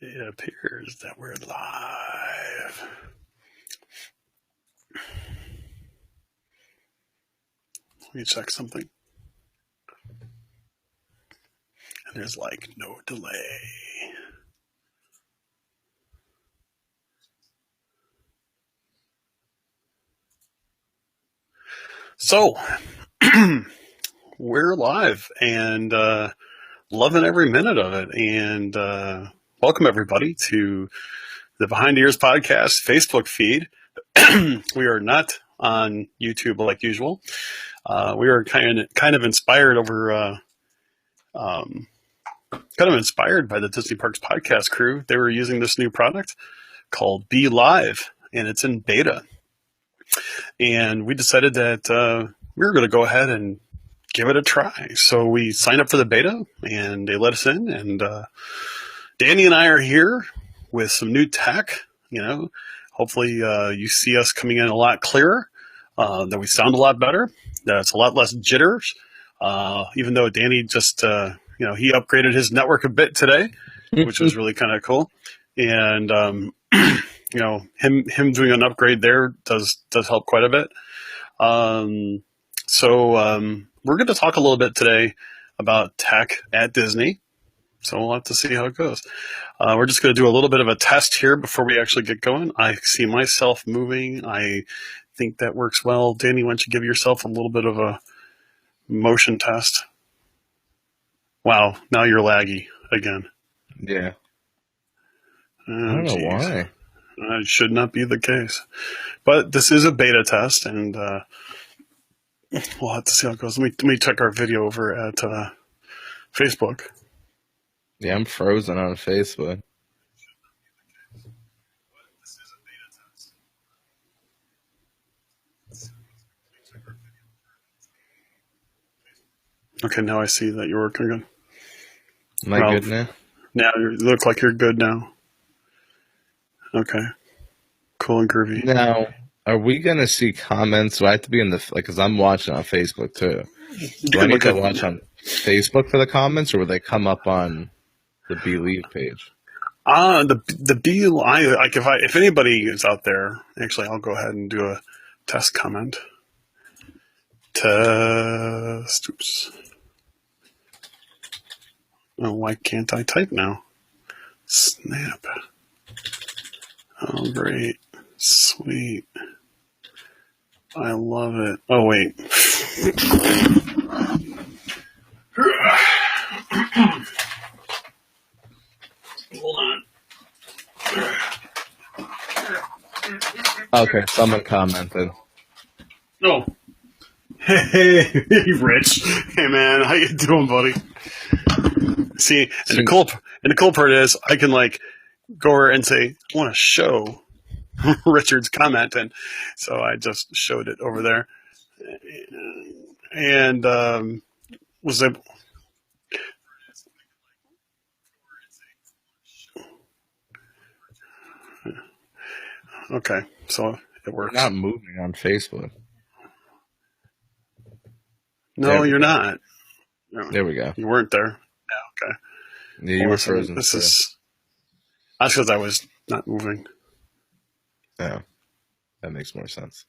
It appears that we're live. Let me check something. And there's like no delay. So, we're live and loving every minute of it. And welcome everybody to the Behind Ears Podcast Facebook feed. We are not on YouTube like usual. We are kind of inspired over, inspired by the Disney Parks podcast crew. They were using this new product called Be Live, and it's in beta. And we decided that we were going to go ahead and give it a try. So we signed up for the beta, and they let us in. And Danny and I are here with some new tech. You know, hopefully you see us coming in a lot clearer, that we sound a lot better, that it's a lot less jitters. Even though Danny just, he upgraded his network a bit today, which was really kind of cool. And him doing an upgrade there does help quite a bit. So we're going to talk a little bit today about tech at Disney. So we'll have to see how it goes. We're just going to do a little bit of a test here before we actually get going. I see myself moving. I think that works well. Danny, why don't you give yourself a little bit of a motion test? Wow, now you're laggy again. Yeah. Oh, I don't know why. It should not be the case. But this is a beta test, and we'll have to see how it goes. Let me check our video over at Facebook. Yeah, I'm frozen on Facebook. Okay, now I see that you're working good. Am I good now? Now you look like you're good now. Okay. Cool and groovy. Now, are we going to see comments? Do I have to be in the, because I'm watching on Facebook too. Do I need to watch on Facebook for the comments, or will they come up on the Believe page? The B, like if anybody is out there, actually, I'll go ahead and do a test comment. Test. Oops. Oh, why can't I type now? Snap. Oh, great. Sweet. I love it. Oh, wait. Hold on. Okay, someone commented. Oh. Hey, Rich. Hey, man. How you doing, buddy? See, and the cool part is I can go over and say, I want to show Richard's comment, and so I just showed it over there, and was able. Okay, so it works. We're not moving on Facebook. No, you're not. No, there we go. You weren't there. Yeah, okay. Yeah, you were frozen. That's because I was not moving. Yeah, that makes more sense.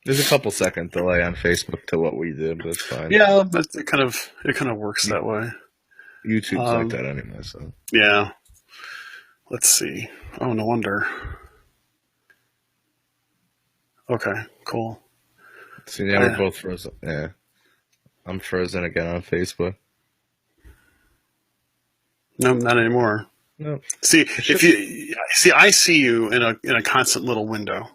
There's a couple second delay on Facebook to what we did, but it's fine. Yeah, but it kind of works that way. YouTube's like that anyway, so. Yeah. Let's see. Oh, no wonder. Okay, cool. See, now we're both frozen. Yeah. I'm frozen again on Facebook. No, not anymore. No. See, I see you in a constant little window.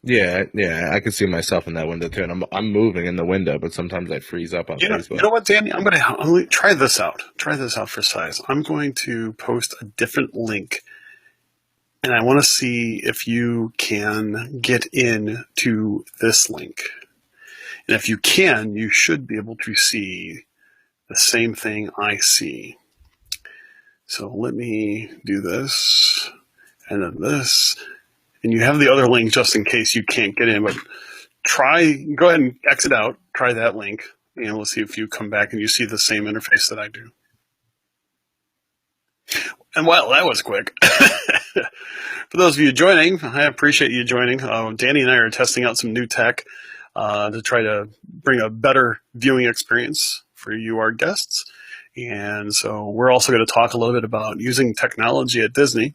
Yeah, I can see myself in that window too, and I'm moving in the window, but sometimes I freeze up on Facebook. You know what, Danny? I'm gonna try this out. Try this out for size. I'm going to post a different link, and I want to see if you can get in to this link. And if you can, you should be able to see the same thing I see. So let me do this, and then this, and you have the other link just in case you can't get in, but go ahead and exit out, try that link, and we'll see if you come back and you see the same interface that I do. And well, that was quick. For those of you joining, I appreciate you joining. Danny and I are testing out some new tech to try to bring a better viewing experience for you, our guests. And so we're also going to talk a little bit about using technology at Disney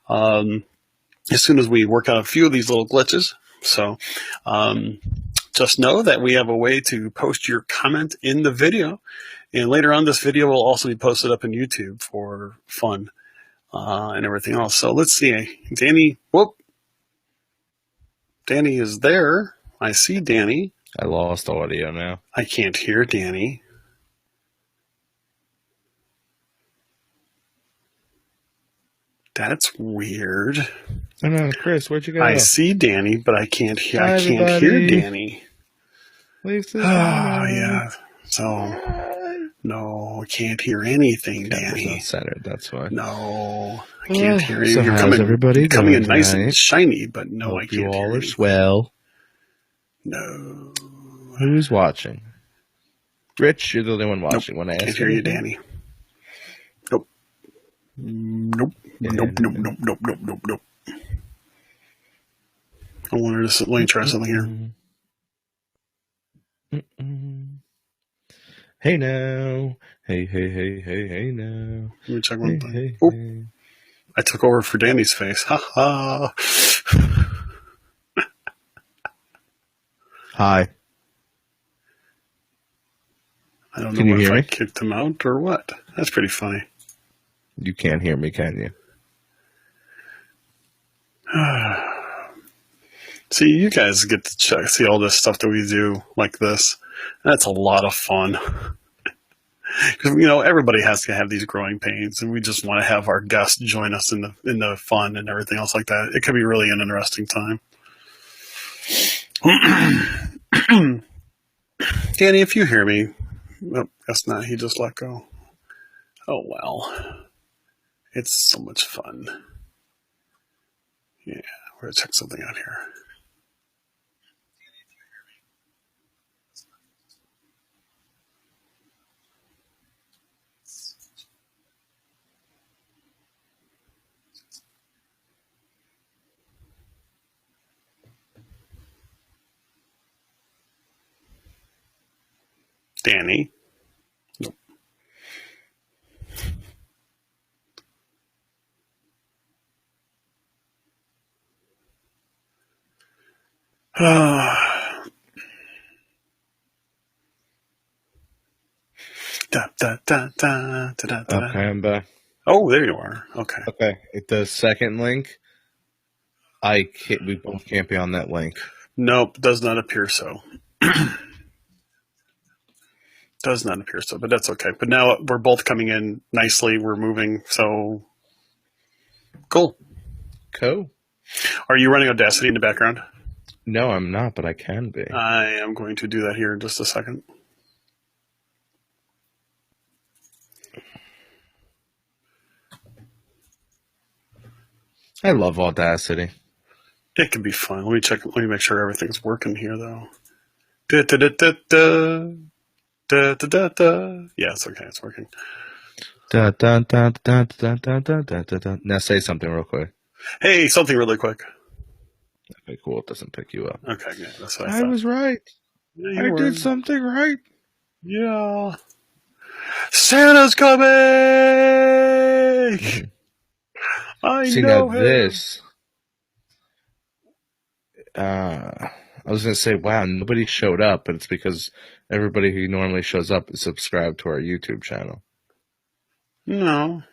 as soon as we work out a few of these little glitches. So just know that we have a way to post your comment in the video. And later on, this video will also be posted up on YouTube for fun and everything else. So let's see. Danny, whoop. Danny is there. I see Danny. I lost audio now. I can't hear Danny. That's weird. Oh no, Chris, where'd you go? I see Danny, but I can't hear. I can't hear Danny. Lisa, yeah. So no, I can't hear anything, Danny. Not centered. That's why. No, I can't hear you. So You're how's everybody coming in doing nice tonight? and shiny, but no, Hope I can't you all hear are you. swell. No. Who's watching? Rich, you're the only one watching. Nope, When I ask can't hear you, anything? Danny. Nope. Nope. Yeah. Nope. I wanted to let me try something here. Hey now. Hey now. Let me check one thing. Hey. Oh, I took over for Danny's face. Ha ha. Hi. I don't Can know you if hear I me? kicked him out or what. That's pretty funny. You can't hear me, can you? See, you guys get to see all this stuff that we do like this. That's a lot of fun. Because, everybody has to have these growing pains, and we just want to have our guests join us in the fun and everything else like that. It could be really an interesting time. Danny, if you hear me, oh, guess not. He just let go. Oh, well. It's so much fun. Yeah, we're going to check something out here. Danny. Nope. Okay, I'm back. Oh, there you are. Okay. Okay, the second link, we both can't be on that link. Nope, does not appear so. Does not appear so, but that's okay. But now we're both coming in nicely. We're moving, so cool. Cool. Are you running Audacity in the background? No, I'm not, but I can be. I am going to do that here in just a second. I love Audacity. It can be fun. Let me check. Let me make sure everything's working here, though. Da-da-da-da-da. Da-da-da-da. Yeah, it's okay. It's working. Now say something real quick. Hey, something really quick. Okay, cool. It doesn't pick you up. Okay, yeah, that's what I thought. I was right. Yeah, I did something right. Yeah. Santa's coming! I See, know now him. this. I was going to say, wow, nobody showed up, but it's because everybody who normally shows up is subscribed to our YouTube channel. No.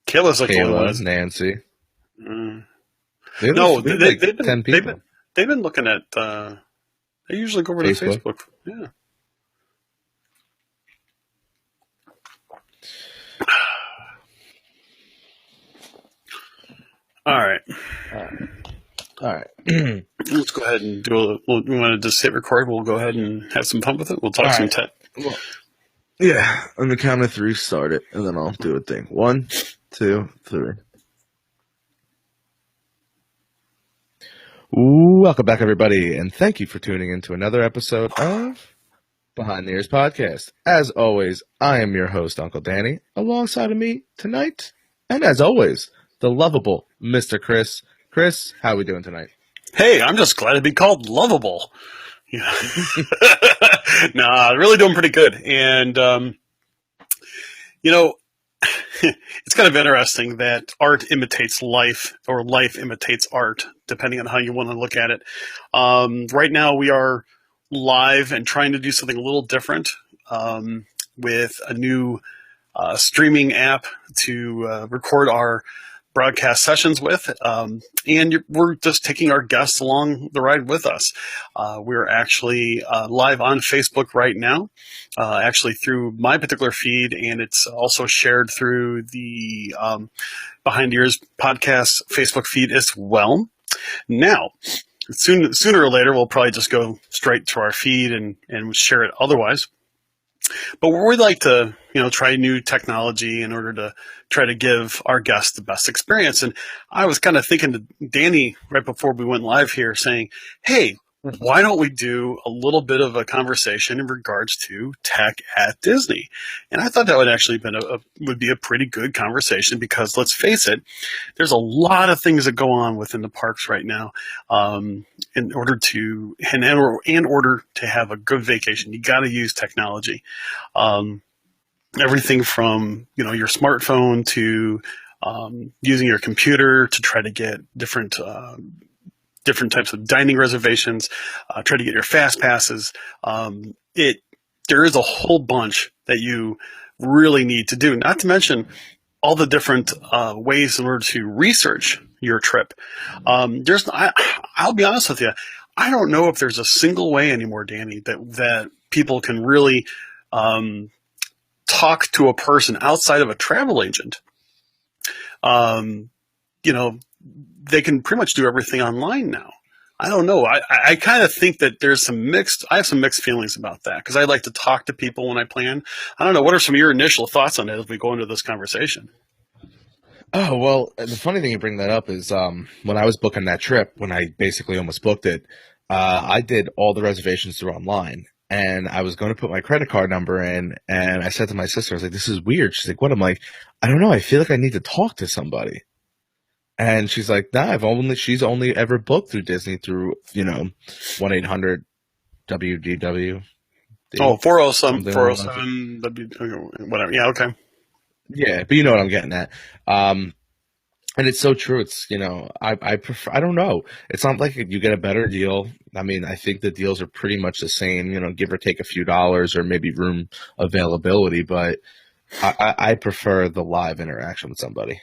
Kayla's like the only Kayla, one. Nancy. No, they've been 10 people. They've been looking at. They usually go over to Facebook. Yeah. All right. Let's go ahead and do we want to just hit record. We'll go ahead and have some fun with it. We'll talk some tech. Well, yeah, on the count of 3, start it, and then I'll do a thing. 1, 2, 3. Welcome back, everybody, and thank you for tuning in to another episode of Behind the Ears Podcast. As always, I am your host, Uncle Danny. Alongside of me tonight And as always, the lovable Mr. Chris. Chris, how are we doing tonight? Hey, I'm just glad to be called lovable. Yeah. Nah, really doing pretty good. And, you know, it's kind of interesting that art imitates life or life imitates art, depending on how you want to look at it. Right now, we are live and trying to do something a little different with a new streaming app to record our broadcast sessions with. And we're just taking our guests along the ride with us. We're actually live on Facebook right now, actually through my particular feed, and it's also shared through the Behind the Ears podcast Facebook feed as well. Now, sooner or later, we'll probably just go straight to our feed and share it otherwise. But we'd like to, try new technology in order to try to give our guests the best experience. And I was kind of thinking to Danny right before we went live here saying, hey, why don't we do a little bit of a conversation in regards to tech at Disney? And I thought that would actually would be a pretty good conversation because let's face it, there's a lot of things that go on within the parks right now. In order to have a good vacation, you got to use technology. Everything from your smartphone to using your computer to try to get different types of dining reservations, try to get your fast passes. There is a whole bunch that you really need to do, not to mention all the different ways in order to research your trip. I'll be honest with you, I don't know if there's a single way anymore, Danny, that people can really talk to a person outside of a travel agent. They can pretty much do everything online now. I don't know. I kind of think that I have some mixed feelings about that because I like to talk to people when I plan. I don't know. What are some of your initial thoughts on it as we go into this conversation? Oh, well, the funny thing you bring that up is when I was booking that trip, when I basically almost booked it, I did all the reservations through online. And I was going to put my credit card number in, and I said to my sister, I was like, this is weird. She's like, what? I'm like, I don't know. I feel like I need to talk to somebody. And she's like, nah, she's only ever booked through Disney through, 1-800-WDW. Oh, 407, whatever. Yeah, okay. Yeah, but you know what I'm getting at. And it's so true. It's, I prefer, I don't know. It's not like you get a better deal. I mean, I think the deals are pretty much the same, give or take a few dollars or maybe room availability, but I prefer the live interaction with somebody.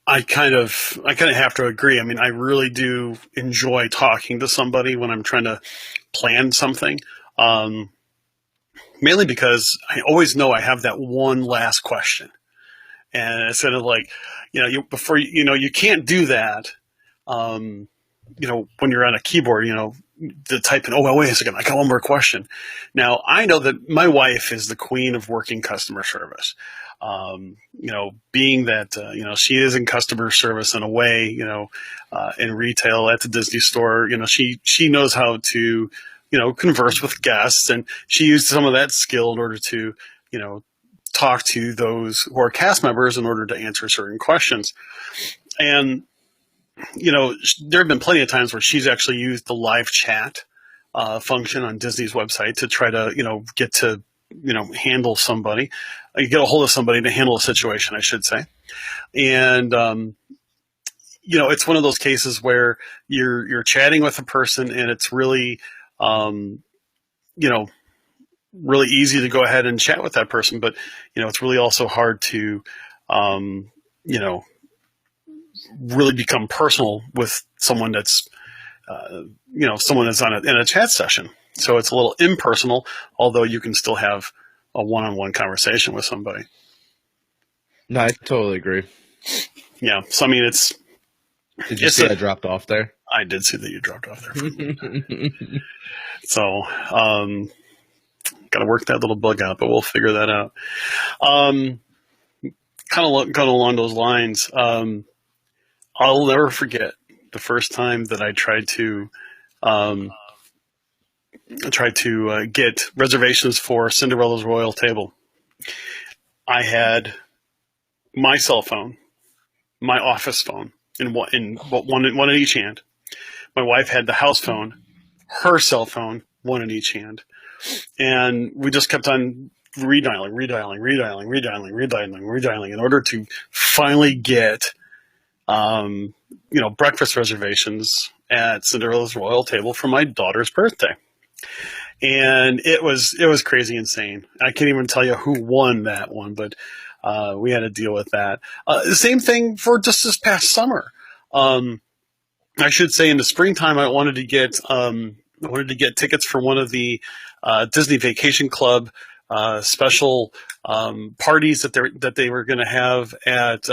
I kind of have to agree. I mean, I really do enjoy talking to somebody when I'm trying to plan something. Mainly because I always know I have that one last question. And it's sort of like, you can't do that, when you're on a keyboard, to type in, oh, well, wait a second, I got one more question. Now, I know that my wife is the queen of working customer service. Being that, she is in customer service in a way, in retail at the Disney store, she knows how to, converse with guests, and she used some of that skill in order to, talk to those who are cast members in order to answer certain questions. And, there have been plenty of times where she's actually used the live chat function on Disney's website to try to, get to, handle somebody, get a hold of somebody to handle a situation, I should say. And, it's one of those cases where you're chatting with a person and it's really, really easy to go ahead and chat with that person, but it's really also hard to really become personal with someone that's someone that's in a chat session. So it's a little impersonal, although you can still have a one-on-one conversation with somebody. No, I totally agree. Yeah, so I mean, Did you see I dropped off there? I did see that you dropped off there. So got to work that little bug out, but we'll figure that out. Kind of along those lines. I'll never forget the first time that I tried to get reservations for Cinderella's Royal Table. I had my cell phone, my office phone, one in each hand. My wife had the house phone, her cell phone, one in each hand, and we just kept on redialing in order to finally get, breakfast reservations at Cinderella's Royal Table for my daughter's birthday. And it was crazy insane. I can't even tell you who won that one, but we had to deal with that. The same thing for just this past summer. I should say in the springtime, I wanted to get tickets for one of the Disney Vacation Club special parties that they were going to have at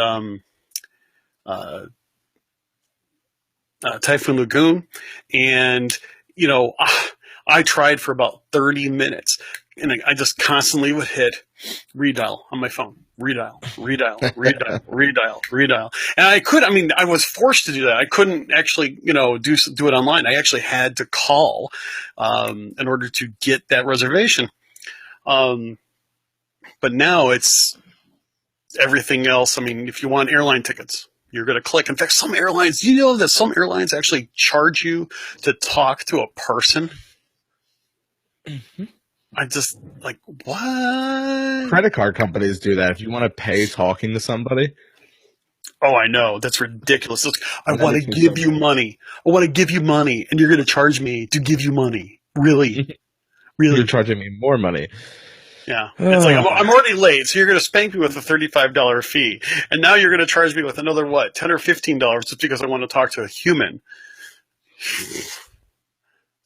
Typhoon Lagoon, and I tried for about 30 minutes, and I just constantly would hit redial on my phone. Redial. And I was forced to do that. I couldn't actually, do it online. I actually had to call in order to get that reservation. But now it's everything else. I mean, if you want airline tickets, you're going to click. In fact, some airlines, that some airlines actually charge you to talk to a person? Mm-hmm. I just what? Credit card companies do that. If you want to pay talking to somebody. Oh, I know. That's ridiculous. I want to give you money. I want to give you money, and you're going to charge me to give you money. Really? Really? You're charging me more money. Yeah. It's like, I'm already late, so you're going to spank me with a $35 fee. And now you're going to charge me with another, $10 or $15 just because I want to talk to a human.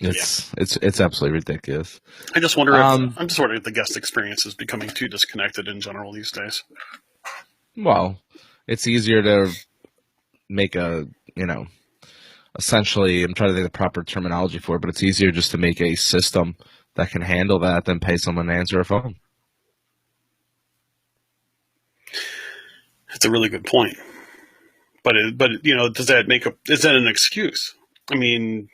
It's absolutely ridiculous. I just wonder I'm just wondering if the guest experience is becoming too disconnected in general these days. Well, it's easier to make essentially, I'm trying to think of the proper terminology for it, but it's easier just to make a system that can handle that than pay someone to answer a phone. That's a really good point. But is that an excuse? I mean,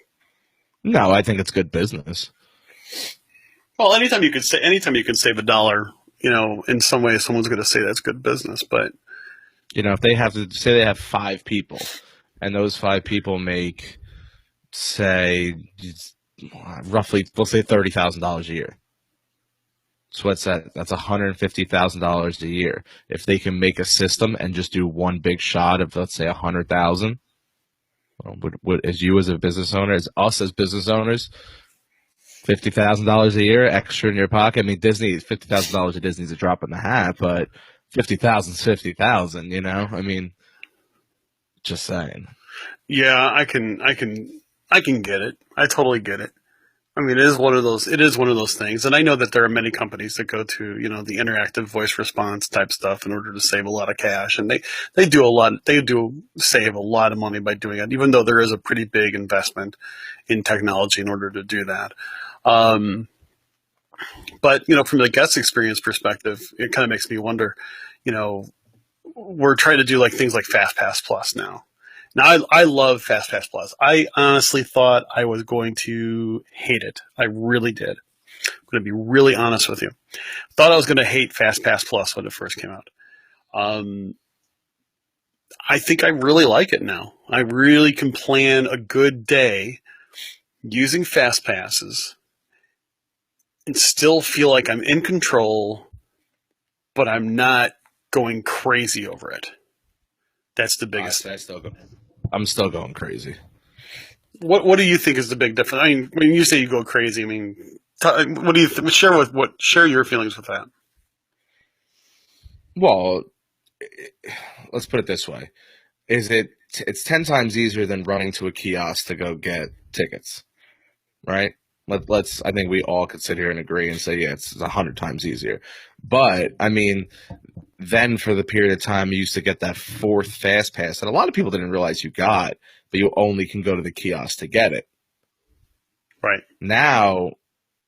no, I think it's good business. Well, anytime you can save $1, in some way someone's going to say that's good business. But if they have to say they have 5 people, and those 5 people make, say, roughly, let's say $30,000 a year. So what's that? That's $150,000 a year. If they can make a system and just do one big shot of, let's say, $100,000, as you as a business owner, as us as business owners, $50,000 a year extra in your pocket. I mean, $50,000 at Disney's a drop in the hat, but 50,000 is 50,000. I mean, just saying. Yeah, I can get it. I totally get it. I mean, it is one of those things, and I know that there are many companies that go to the interactive voice response type stuff in order to save a lot of cash, and they do save a lot of money by doing it, even though there is a pretty big investment in technology in order to do that. But from the guest experience perspective, it kind of makes me wonder. We're trying to do things like FastPass Plus now. Now, I love FastPass Plus. I honestly thought I was going to hate it. I really did. I'm going to be really honest with you. Thought I was going to hate FastPass Plus when it first came out. I think I really like it now. I really can plan a good day using FastPasses and still feel like I'm in control, but I'm not going crazy over it. That's the biggest thing. I'm still going crazy. What do you think is the big difference? I mean, when you say you go crazy, I mean, what do you share your feelings with that? Well, let's put it this way: it's 10 times easier than running to a kiosk to go get tickets, right? I think we all could sit here and agree and say, yeah, it's 100 times easier. But I mean, then for the period of time you used to get that 4th fast pass that a lot of people didn't realize you got, but you only can go to the kiosk to get it. Right. Now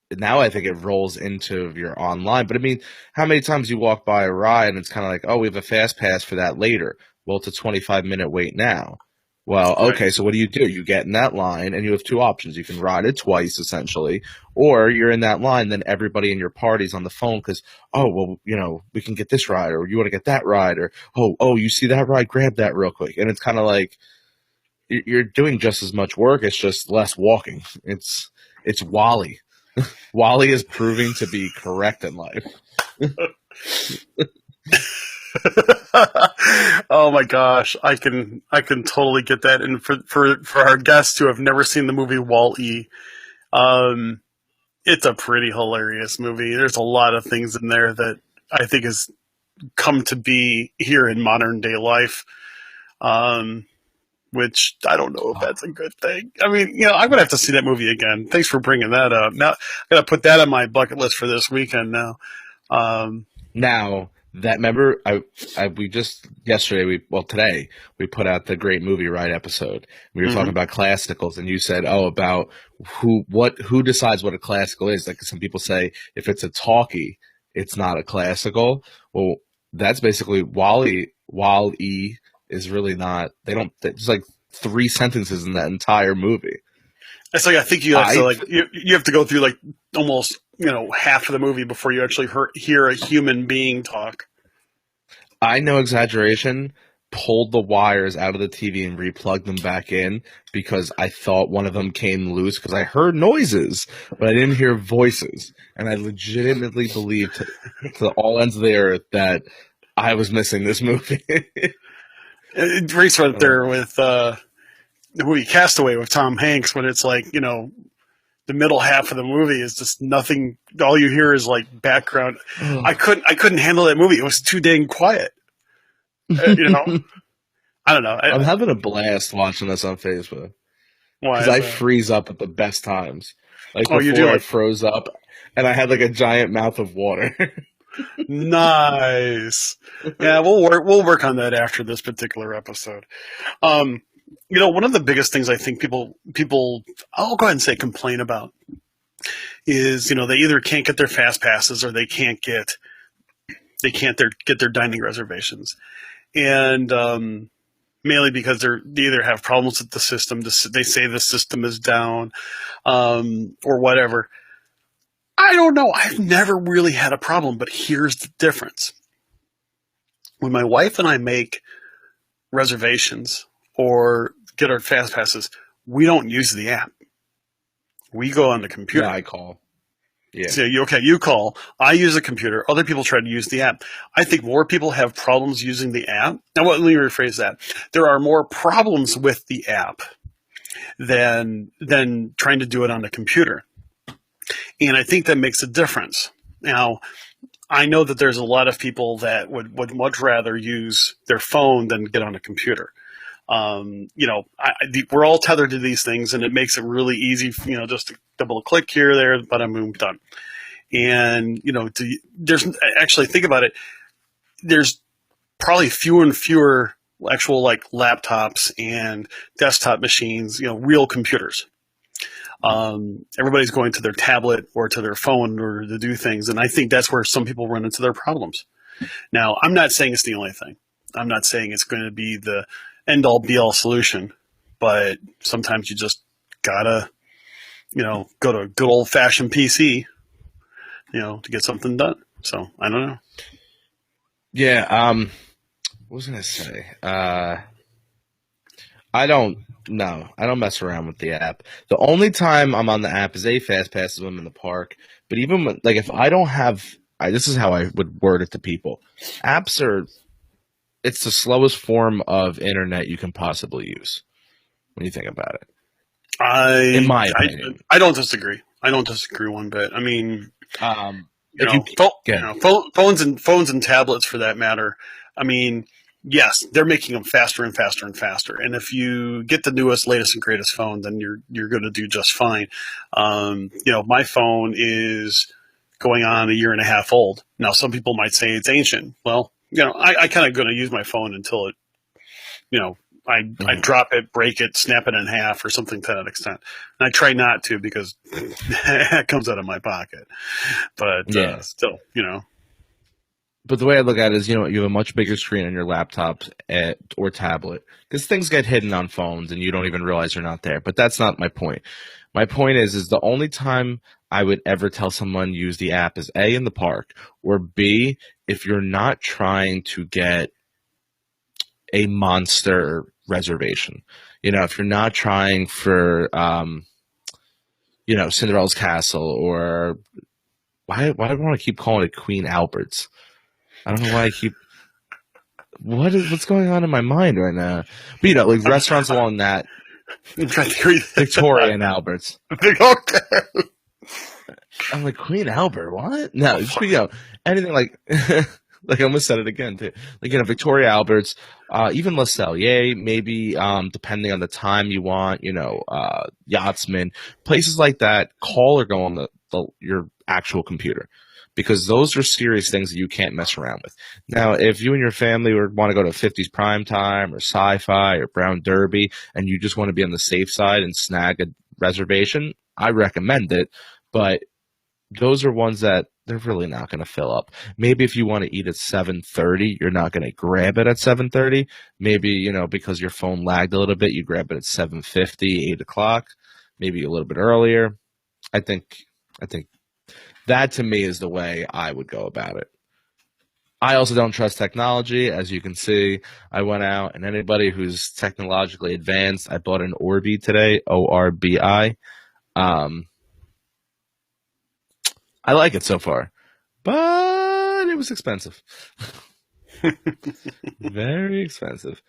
I think it rolls into your online. But I mean, how many times you walk by a ride and it's kind of like, oh, we have a fast pass for that later. Well, it's a 25-minute wait now. Well, Right. okay, so what do? You get in that line and you have two options. You can ride it twice, essentially, or you're in that line, then everybody in your party's on the phone because, oh, well, we can get this ride, or you want to get that ride, or, oh, you see that ride? Grab that real quick. And it's kind of like you're doing just as much work, it's just less walking. It's Wally. Wally is proving to be correct in life. Oh my gosh, I can totally get that. And for our guests who have never seen the movie Wall-E, um, it's a pretty hilarious movie. There's a lot of things in there that I think has come to be here in modern day life. Um, which I don't know if that's a good thing. I mean, I'm gonna have to see that movie again. Thanks for bringing that up. Now, I gotta put that on my bucket list for this weekend. Now, um, Now that remember, we just yesterday today we put out the great movie ride episode. We were talking mhm. about classicals, and you said, about who decides what a classical is. Like some people say, if it's a talkie, it's not a classical. Well, that's basically Wally. Wall-E is really not. They don't. There's like three sentences in that entire movie. It's like I think you have to I like you have to go through like almost half of the movie before you actually hear a human being talk. I no exaggeration, pulled the wires out of the TV and replugged them back in because I thought one of them came loose because I heard noises, but I didn't hear voices. And I legitimately believed to all ends of the earth that I was missing this movie. It rates right Oh, there with the movie Castaway with Tom Hanks when it's like the middle half of the movie is just nothing. All you hear is like background. I couldn't handle that movie. It was too dang quiet. You know, I don't know. I'm having a blast watching this on Facebook Why because is I that? freeze up at the best times. Like Oh, you do before, I like froze up and I had like a giant mouth of water. nice. Yeah, we'll work on that after this particular episode. Um, one of the biggest things I think people I'll go ahead and say complain about is they either can't get their fast passes or they can't get their dining reservations, and mainly because they either have problems with the system. They say the system is down, or whatever. I don't know. I've never really had a problem, but here's the difference. When my wife and I make reservations or get our fast passes, we don't use the app. We go on the Yeah, computer. I call. Yeah. So you call. I use a computer. Other people try to use the app. I think more people have problems using the app. Now, let me rephrase that. There are more problems with the app than trying to do it on the computer, and I think that makes a difference. Now, I know that there's a lot of people that would much rather use their phone than get on a computer. We're all tethered to these things, and it makes it really easy. Just to double click here, there, but I'm done. And there's actually think about it. There's probably fewer and fewer actual like laptops and desktop machines. Real computers. Everybody's going to their tablet or to their phone or to do things, and I think that's where some people run into their problems. Now, I'm not saying it's the only thing. I'm not saying it's going to be the end all be all solution, but sometimes you just gotta, go to good old fashioned PC, to get something done. So I don't know. Yeah, what was I gonna say? I don't no, I don't mess around with the app. The only time I'm on the app is fast passes when I'm in the park. But even when, like if I don't have this is how I would word it to people. Apps are it's the slowest form of internet you can possibly use when you think about it. In I my I opinion. I don't disagree. I don't disagree one bit. I mean, If you get phones and tablets for that matter. I mean, yes, they're making them faster and faster and faster. And if you get the newest, latest, and greatest phone, then you're going to do just fine. My phone is going on a year and a half old now. Some people might say it's ancient. Well, I kind of going to use my phone until it, you know. I Mhm. drop it, break it, snap it in half, or something to that extent. And I try not to because it comes out of my pocket. But Yeah. still. But the way I look at it is, you have a much bigger screen on your laptop or tablet because things get hidden on phones and you don't even realize they're not there. But that's not my point. My point is the only time I would ever tell someone use the app is A, in the park, or B, if you're not trying to get a monster reservation. If you're not trying for, Cinderella's Castle, or why do I want to keep calling it Queen Albert's? I don't know why I keep. What's going on in my mind right now? But like restaurants along that, I'm trying to hear you. Victoria and Albert's. Okay. I'm like, Queen Albert, what? No, anything like like I almost said it again too. Like Victoria Albert's, even Le Cellier, maybe depending on the time you want, Yachtsman, places like that. Call or go on your actual computer, because those are serious things that you can't mess around with. Now, if you and your family want to go to 50s prime time or sci-fi or Brown Derby, and you just want to be on the safe side and snag a reservation, I recommend it. But those are ones that they're really not going to fill up. Maybe if you want to eat at 7:30, you're not going to grab it at 7:30. Maybe, because your phone lagged a little bit, you grab it at 7:50, 8 o'clock, maybe a little bit earlier. I think that to me is the way I would go about it. I also don't trust technology. As you can see, I went out, and anybody who's technologically advanced, I bought an Orbi today, Orbi. I like it so far, but it was expensive. Very expensive.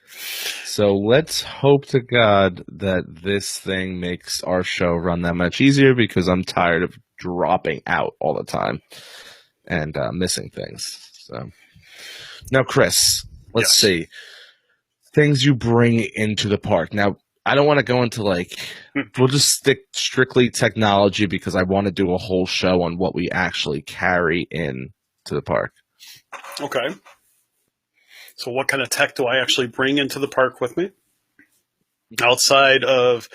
So let's hope to God that this thing makes our show run that much easier, because I'm tired of dropping out all the time and missing things. So now, Chris, let's see. Things you bring into the park. Now, I don't want to go into we'll just stick strictly technology, because I want to do a whole show on what we actually carry in to the park. Okay. So what kind of tech do I actually bring into the park with me? Outside of,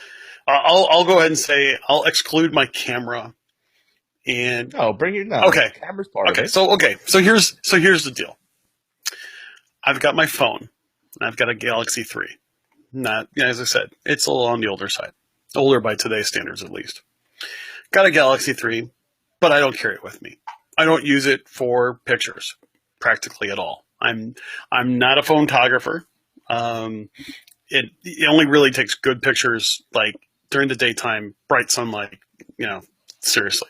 I'll go ahead and say I'll exclude my camera. And bring it down. Okay. Camera's part of it. So here's the deal. I've got my phone. I've got a Galaxy 3. Not, as I said, it's a little on the older side. Older by today's standards, at least. Got a Galaxy 3, but I don't carry it with me. I don't use it for pictures practically at all. I'm not a photographer. It only really takes good pictures during the daytime, bright sunlight, seriously.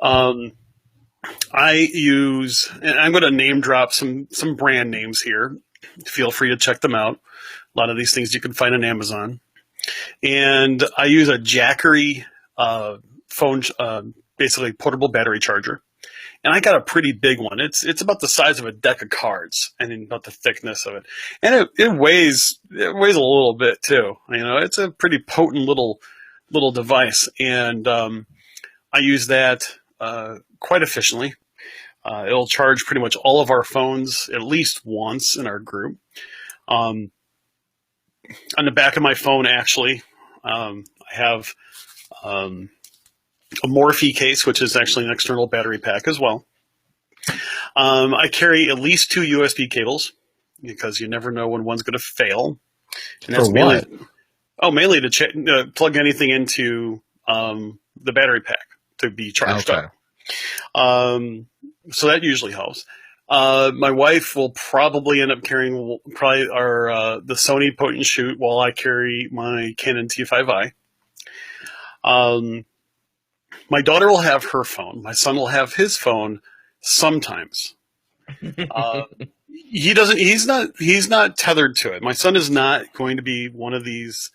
I use, and I'm going to name drop some brand names here. Feel free to check them out. A lot of these things you can find on Amazon. And I use a Jackery phone, basically portable battery charger. And I got a pretty big one. It's about the size of a deck of cards, and about the thickness of it. And it weighs a little bit too. It's a pretty potent little device. And I use that quite efficiently. It'll charge pretty much all of our phones at least once in our group. On the back of my phone, actually, I have a Morphe case, which is actually an external battery pack as well. I carry at least 2 USB cables, because you never know when one's going to fail. And that's mainly to plug anything into the battery pack to be charged up. So that usually helps. My wife will probably end up carrying the Sony Point and Shoot, while I carry my Canon T5i. My daughter will have her phone. My son will have his phone sometimes. He's not tethered to it. My son is not going to be one of these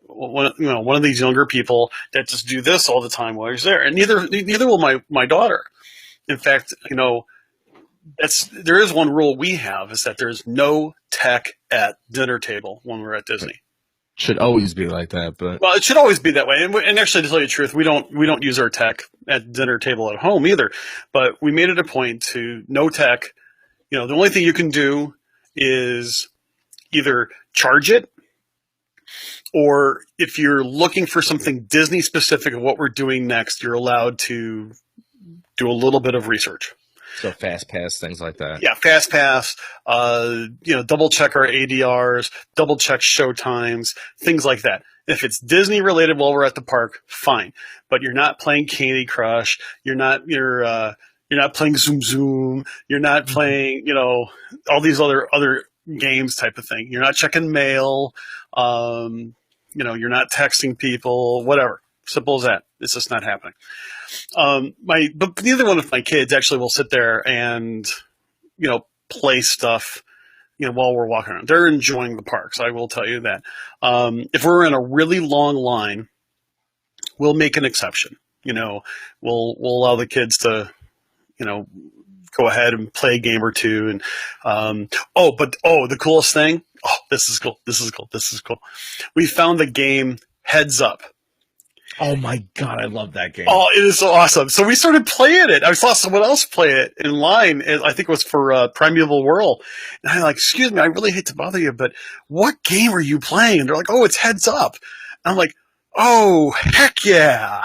younger people that just do this all the time while he's there. And neither will my daughter. In fact, there is one rule we have, is that there's no tech at dinner table when we're at Disney. Should always be like that, but it should always be that way. And actually, to tell you the truth, we don't use our tech at dinner table at home either. But we made it a point to no tech. The only thing you can do is either charge it, or if you're looking for something Disney specific of what we're doing next, you're allowed to do a little bit of research. So fast pass, things like that. Yeah, fast pass, double check our ADRs, double check show times, things like that. If it's Disney related while we're at the park, fine. But you're not playing Candy Crush. You're not playing Zoom Zoom. You're not playing, all these other games type of thing. You're not checking mail. You're not texting people, whatever. Simple as that. It's just not happening. But neither one of my kids actually will sit there and, play stuff, while we're walking around. They're enjoying the parks. I will tell you that. If we're in a really long line, we'll make an exception. We'll allow the kids to, go ahead and play a game or two. And, the coolest thing. Oh, this is cool. This is cool. This is cool. We found the game Heads Up. Oh my God, I love that game. Oh, it is so awesome. So we started playing it. I saw someone else play it in line. I think it was for Primeval Whirl. And I'm like, excuse me, I really hate to bother you, but what game are you playing? And they're like, oh, it's Heads Up. And I'm like, oh, heck yeah.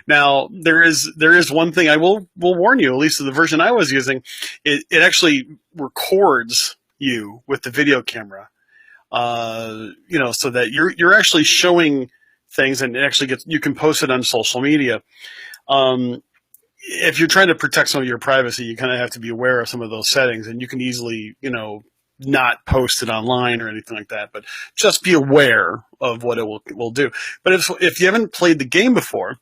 Now, there is one thing I will warn you, at least in the version I was using. It actually records you with the video camera, so that you're actually showing things, and it actually you can post it on social media. If you're trying to protect some of your privacy, you kind of have to be aware of some of those settings, and you can easily, not post it online or anything like that, but just be aware of what it will do. But if you haven't played the game before,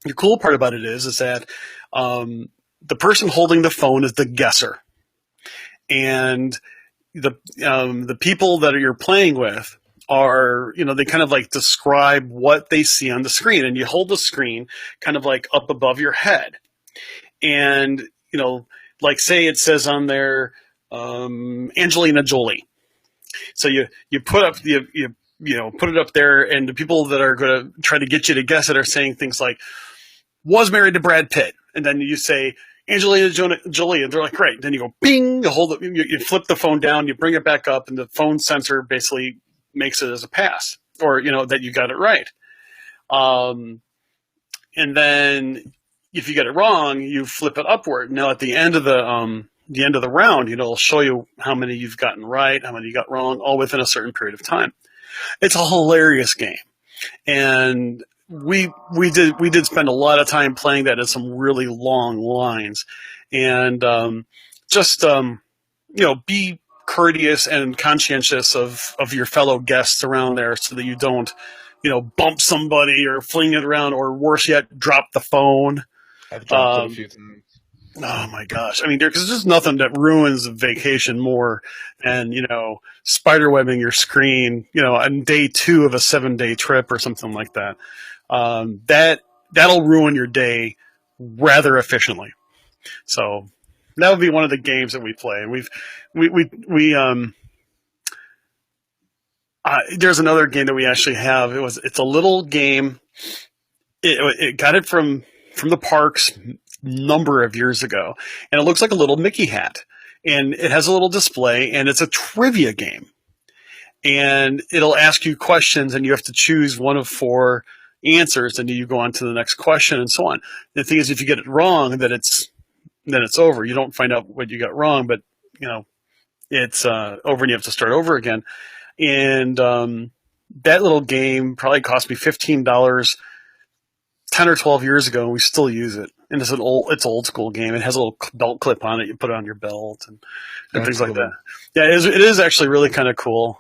the cool part about it is that the person holding the phone is the guesser, and the people that you're playing with are, they kind of like describe what they see on the screen, and you hold the screen kind of like up above your head. And, like say it says on there, Angelina Jolie. So you put up, put it up there, and the people that are going to try to get you to guess it are saying things like, was married to Brad Pitt. And then you say, Angelina Jolie, and they're like, great. Then you go, bing, you flip the phone down, you bring it back up, and the phone sensor basically makes it as a pass, or that you got it right. And then if you get it wrong, you flip it upward. Now at the end of the round, it'll show you how many you've gotten right, how many you got wrong, all within a certain period of time. It's a hilarious game, and we did spend a lot of time playing that in some really long lines, and be courteous and conscientious of your fellow guests around there, so that you don't, bump somebody or fling it around, or worse yet, drop the phone. I've dropped it a few times. Oh my gosh. I mean, because there's nothing that ruins a vacation more than, spiderwebbing your screen, on day 2 of a 7-day trip or something like that. That'll ruin your day rather efficiently. So that would be one of the games that we play. And there's another game that we actually have. It's a little game. It got it from the parks number of years ago, and it looks like a little Mickey hat, and it has a little display, and it's a trivia game, and it'll ask you questions, and you have to choose one of 4 answers, and you go on to the next question, and so on. The thing is, if you get it wrong, then it's over. You don't find out what you got wrong, but it's over, and you have to start over again. And that little game probably cost me $15 10 or 12 years ago, and we still use it. And it's old school game. It has a little belt clip on it. You put it on your belt and things like that. Yeah, it is actually really kind of cool.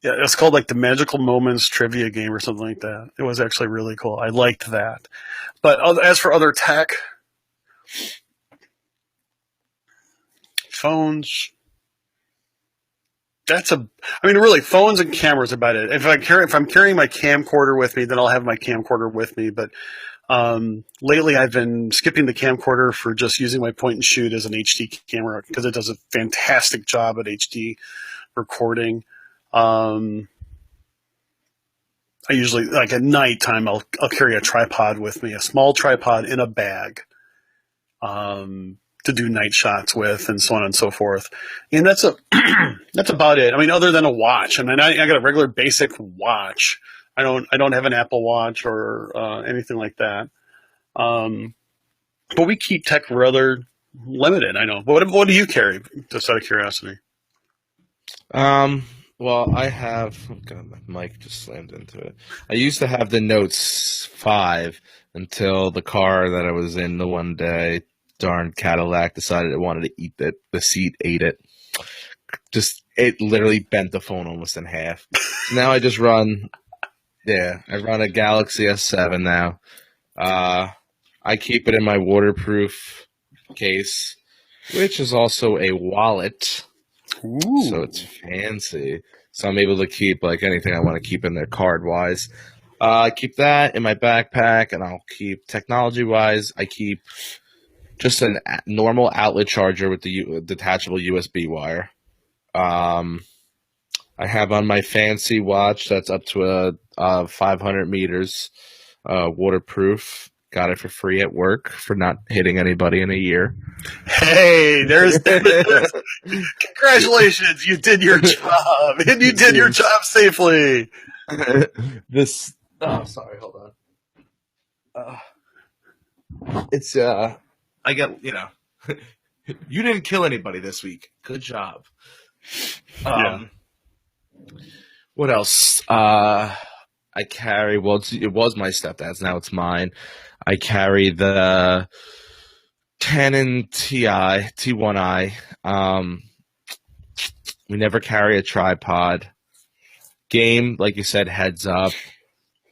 It's called like the Magical Moments Trivia Game or something like that. It was actually really cool. I liked that. But as for other tech, phones, really, phones and cameras are about it. If I'm carrying my camcorder with me, then I'll have my camcorder with me. But lately, I've been skipping the camcorder for just using my point and shoot as an HD camera, because it does a fantastic job at HD recording. I usually, like at nighttime, I'll carry a tripod with me, a small tripod in a bag, to do night shots with, and so on and so forth. And that's about it. I mean, other than a watch. I mean, I got a regular basic watch. I don't have an Apple Watch or anything like that. But we keep tech rather limited. I know. What do you carry? Just out of curiosity. Um, well, I have. Oh God, my mic just slammed into it. I used to have the Notes 5 until the car that I was in the one day, darn Cadillac, decided it wanted to eat it. The seat ate it. Just it literally bent the phone almost in half. So now I just run. Yeah, I run a Galaxy S7 now. I keep it in my waterproof case, which is also a wallet. Ooh. So it's fancy. So I'm able to keep like anything I want to keep in there card wise. I keep that in my backpack, and I'll keep technology wise. I keep just a normal outlet charger with the detachable USB wire. I have on my fancy watch that's up to a 500 meters, waterproof. Got it for free at work for not hitting anybody in a year. Hey, there's congratulations, you did your job, and you did your job safely. This. Oh, sorry. Hold on. It's I get you didn't kill anybody this week. Good job. Yeah. What else? I carry. Well, it was my stepdad's. Now it's mine. I carry the Canon T1i. We never carry a tripod. Game, like you said, heads up.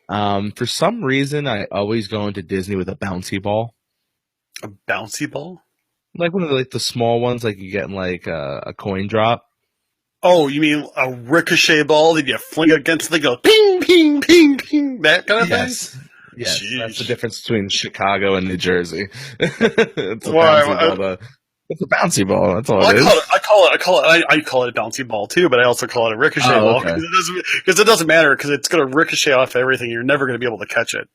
For some reason, I always go into Disney with a bouncy ball. A bouncy ball? Like one of the small ones, like you get in like a coin drop. Oh, you mean a ricochet ball that you fling against the go ping, ping, ping, ping, that kind of thing? Yes, Jeez. that's the difference between Chicago and New Jersey. It's a bouncy ball. It's a bouncy ball. That's all it is. I call it a bouncy ball too, but I also call it a ricochet ball because it doesn't matter because it's going to ricochet off everything. You're never going to be able to catch it.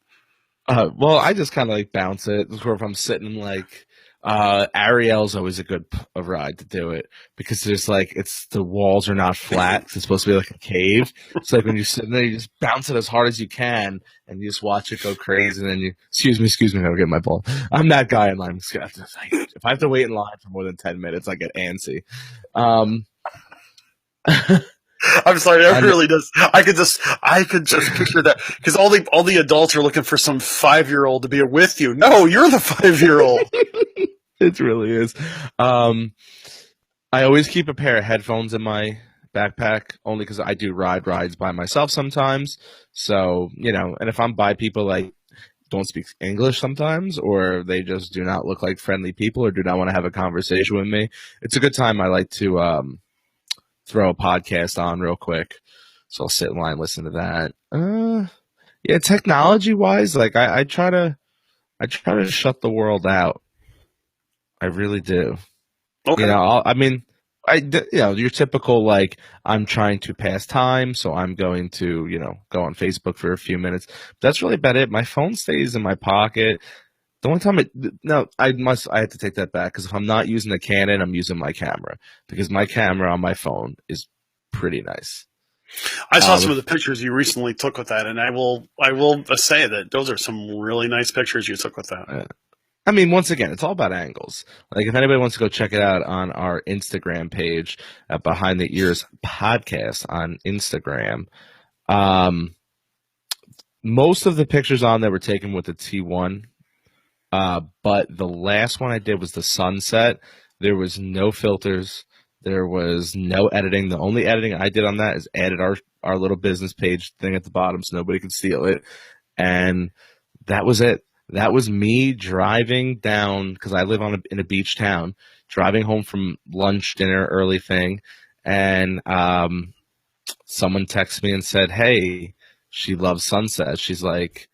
Well, I just kind of like bounce it. Or if I'm sitting like Ariel's always a good ride to do it because there's like the walls are not flat. It's supposed to be like a cave. It's like when you're sitting there, you just bounce it as hard as you can and you just watch it go crazy. And then you, excuse me, I'll get my ball. I'm that guy in line. If I have to wait in line for more than 10 minutes, I get antsy. I'm sorry, it really does. I could just picture that because all the adults are looking for some 5-year-old to be with you. No, you're the 5-year-old. It really is. I always keep a pair of headphones in my backpack only because I do rides by myself sometimes. So, and if I'm by people like don't speak English sometimes or they just do not look like friendly people or do not want to have a conversation with me, it's a good time. I like to throw a podcast on real quick. So I'll sit in line and listen to that. Yeah, technology wise, like I try to shut the world out. I really do. Okay. Your typical like I'm trying to pass time, so I'm going to go on Facebook for a few minutes. That's really about it. My phone stays in my pocket. The only time I have to take that back because if I'm not using the Canon, I'm using my camera because my camera on my phone is pretty nice. I saw some of the pictures you recently took with that, and I will say that those are some really nice pictures you took with that. I mean, once again, it's all about angles. Like, if anybody wants to go check it out on our Instagram page at Behind the Ears Podcast on Instagram, most of the pictures on there were taken with the T1, but the last one I did was the sunset. There was no filters. There was no editing. The only editing I did on that is added our little business page thing at the bottom so nobody could steal it. And that was it. That was me driving down, because I live in a beach town, driving home from lunch, dinner, early thing. And someone texted me and said, hey, she loves sunset. She's like,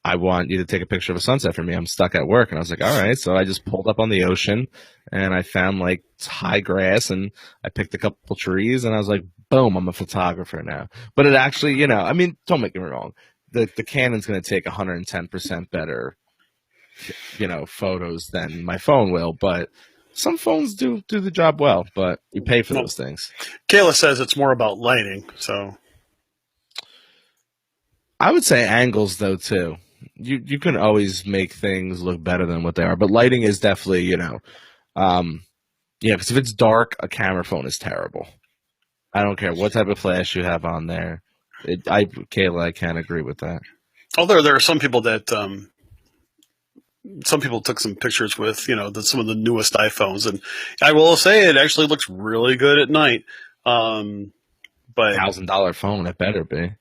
I want you to take a picture of a sunset for me. I'm stuck at work. And I was like, all right. So I just pulled up on the ocean and I found like high grass and I picked a couple trees and I was like, boom, I'm a photographer now. But it actually, don't make me wrong. The Canon's going to take 110% better, photos than my phone will. But some phones do the job well, but you pay for those things. Kayla says it's more about lighting. So I would say angles though, too. you can always make things look better than what they are, but lighting is definitely, um, yeah, because if it's dark, a camera phone is terrible. I don't care what type of flash you have on there. Kayla, I can't agree with that. Although there are some people that some people took some pictures with some of the newest iPhones, and I will say it actually looks really good at night. Um, but $1,000 phone, it better be.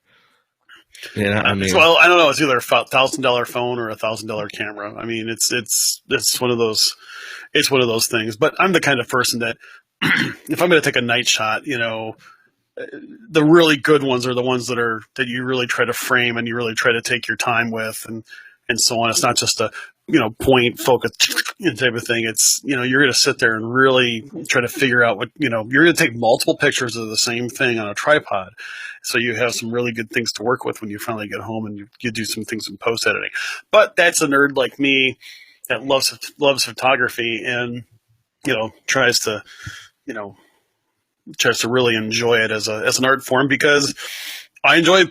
I mean, well, I don't know. It's either $1,000 phone or $1,000 camera. I mean, it's one of those. It's one of those things. But I'm the kind of person that if I'm going to take a night shot, the really good ones are the ones that you really try to frame and you really try to take your time with and so on. It's not just a point focus type of thing. It's you're going to sit there and really try to figure out what you're going to take multiple pictures of the same thing on a tripod, so you have some really good things to work with when you finally get home and you do some things in post editing. But that's a nerd like me that loves photography and tries to you know tries to really enjoy it as an art form, because I enjoy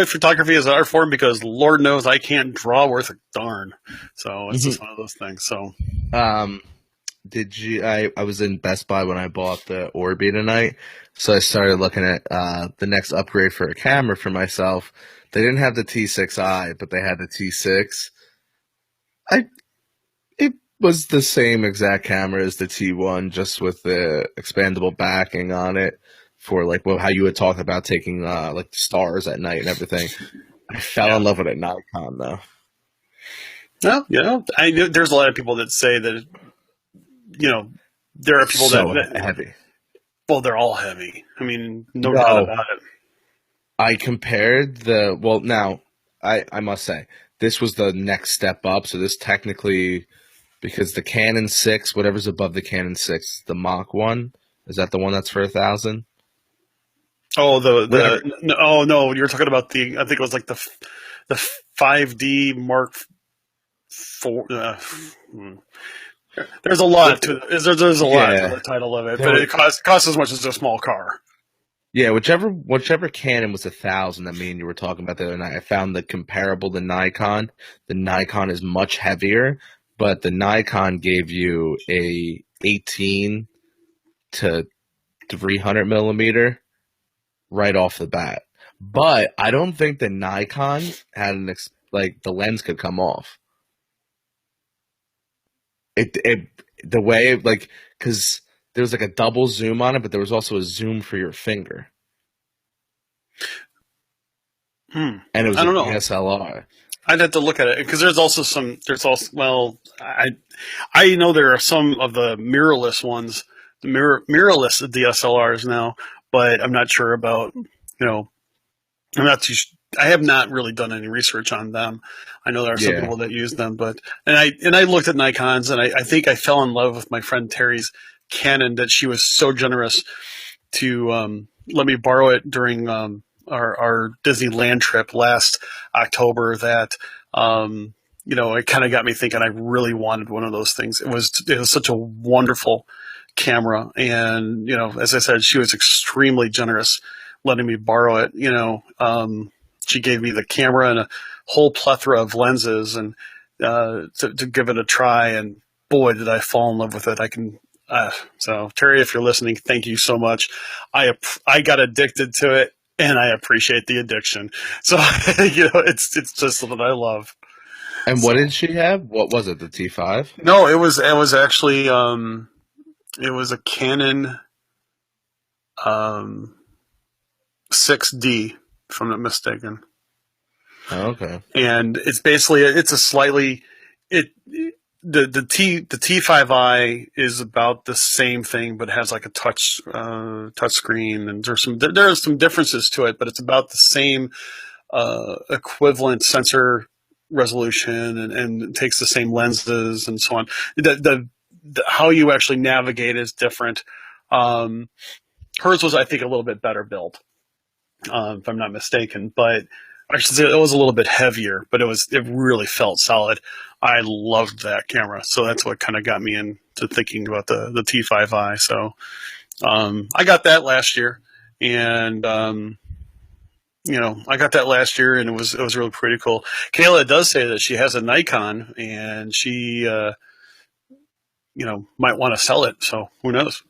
photography as an art form because Lord knows I can't draw worth a darn. So it's just one of those things. So um, did you? I was in Best Buy when I bought the Orbi tonight, so I started looking at the next upgrade for a camera for myself. They didn't have the T6i, but they had the T6. It was the same exact camera as the T1, just with the expandable backing on it for how you would talk about taking the stars at night and everything. I fell in love with a Nikon though. no, there's a lot of people that say that there are people that heavy. Well, they're all heavy. I mean, no doubt about it. I compared now I must say this was the next step up. So this technically, because the Canon 6, whatever's above the Canon 6, the Mach 1, is that the one that's for 1,000? Oh, no, you're talking about I think it was like the 5D Mark 4. There's a lot to there's a lot to the title of it, but it costs as much as a small car. Yeah, whichever Canon was 1,000 that me and you were talking about the other night, I found the comparable to Nikon. The Nikon is much heavier, but the Nikon gave you a 18 to 300 millimeter right off the bat. But I don't think the Nikon had the lens could come off. The way because there was a double zoom on it, but there was also a zoom for your finger. And it was DSLR. I'd have to look at it because I know there are some of the mirrorless ones, the mirrorless DSLRs now, but I'm not sure about, I have not really done any research on them. I know there are some people that use them, and I looked at Nikons, and I think I fell in love with my friend Terry's Canon, that she was so generous to let me borrow it during our Disneyland trip last October. That it kind of got me thinking I really wanted one of those things. It was such a wonderful camera, and as I said, she was extremely generous letting me borrow it. She gave me the camera and a whole plethora of lenses, and to give it a try. And boy, did I fall in love with it! So Terry, if you're listening, thank you so much. I got addicted to it, and I appreciate the addiction. So it's just something I love. And what did she have? What was it? The T5? No, it was actually it was a Canon 6D, if I'm not mistaken. Oh, okay. And it's basically the T5i is about the same thing, but has like a touch screen, and there are some differences to it, but it's about the same equivalent sensor resolution, and takes the same lenses and so on. The how you actually navigate is different. Hers was, I think, a little bit better built, if I'm not mistaken, but I should say it was a little bit heavier, but it really felt solid. I loved that camera, so that's what kind of got me into thinking about the T5i. So I got that last year, and I got that last year, and it was really pretty cool. Kayla does say that she has a Nikon, and she might want to sell it. So who knows?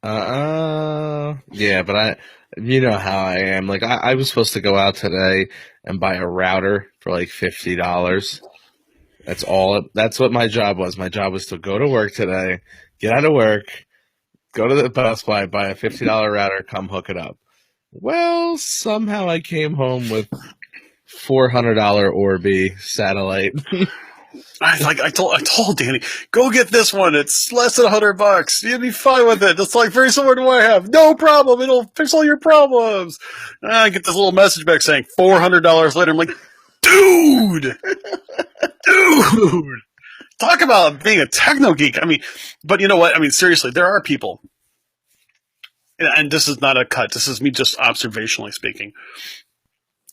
Yeah, but you know how I am. Like, I was supposed to go out today and buy a router for like $50. That's all. That's what my job was. My job was to go to work today, get out of work, go to the Best Buy, buy a $50 router, come hook it up. Well, somehow I came home with $400 Orbi satellite. I told Danny, go get this one. It's less than $100. You'll be fine with it. It's like very similar to what I have. No problem. It'll fix all your problems. And I get this little message back saying $400 later. I'm like, dude, dude. Talk about being a techno geek. I mean, but you know what? I mean, seriously, there are people, and this is not a cut. This is me just observationally speaking.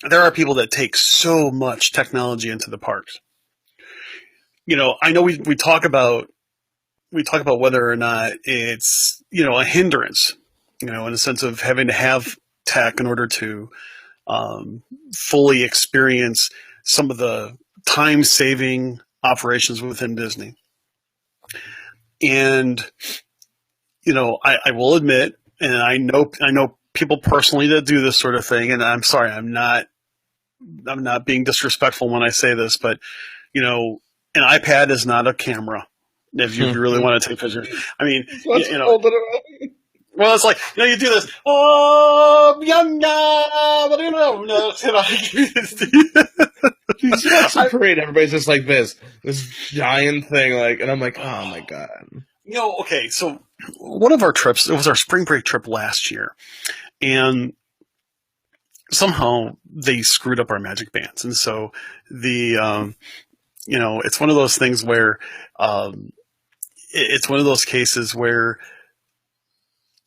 There are people that take so much technology into the parks. I know we talk about whether or not it's a hindrance, in the sense of having to have tech in order to fully experience some of the time-saving operations within Disney. And I will admit, and I know people personally that do this sort of thing, and I'm sorry, I'm not being disrespectful when I say this, but an iPad is not a camera. If you really want to take pictures, I mean, Hold it around. well, it's like you do this. Oh, but These watch the parade, everybody's just like this giant thing, and I'm like, oh my god. Okay, so one of our trips, it was our spring break trip last year, and somehow they screwed up our magic bands, and so the it's one of those things where it's one of those cases where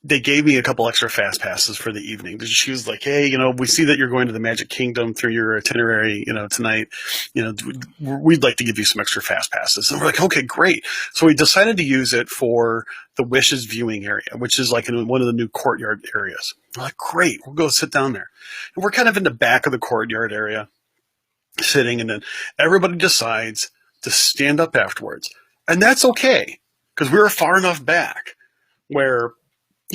they gave me a couple extra fast passes for the evening. She was like, hey, we see that you're going to the Magic Kingdom through your itinerary, tonight. We'd like to give you some extra fast passes. And we're like, okay, great. So we decided to use it for the Wishes viewing area, which is like in one of the new courtyard areas. We're like, great, we'll go sit down there. And we're kind of in the back of the courtyard area, sitting, and then everybody decides to stand up afterwards. And that's okay, because we were far enough back where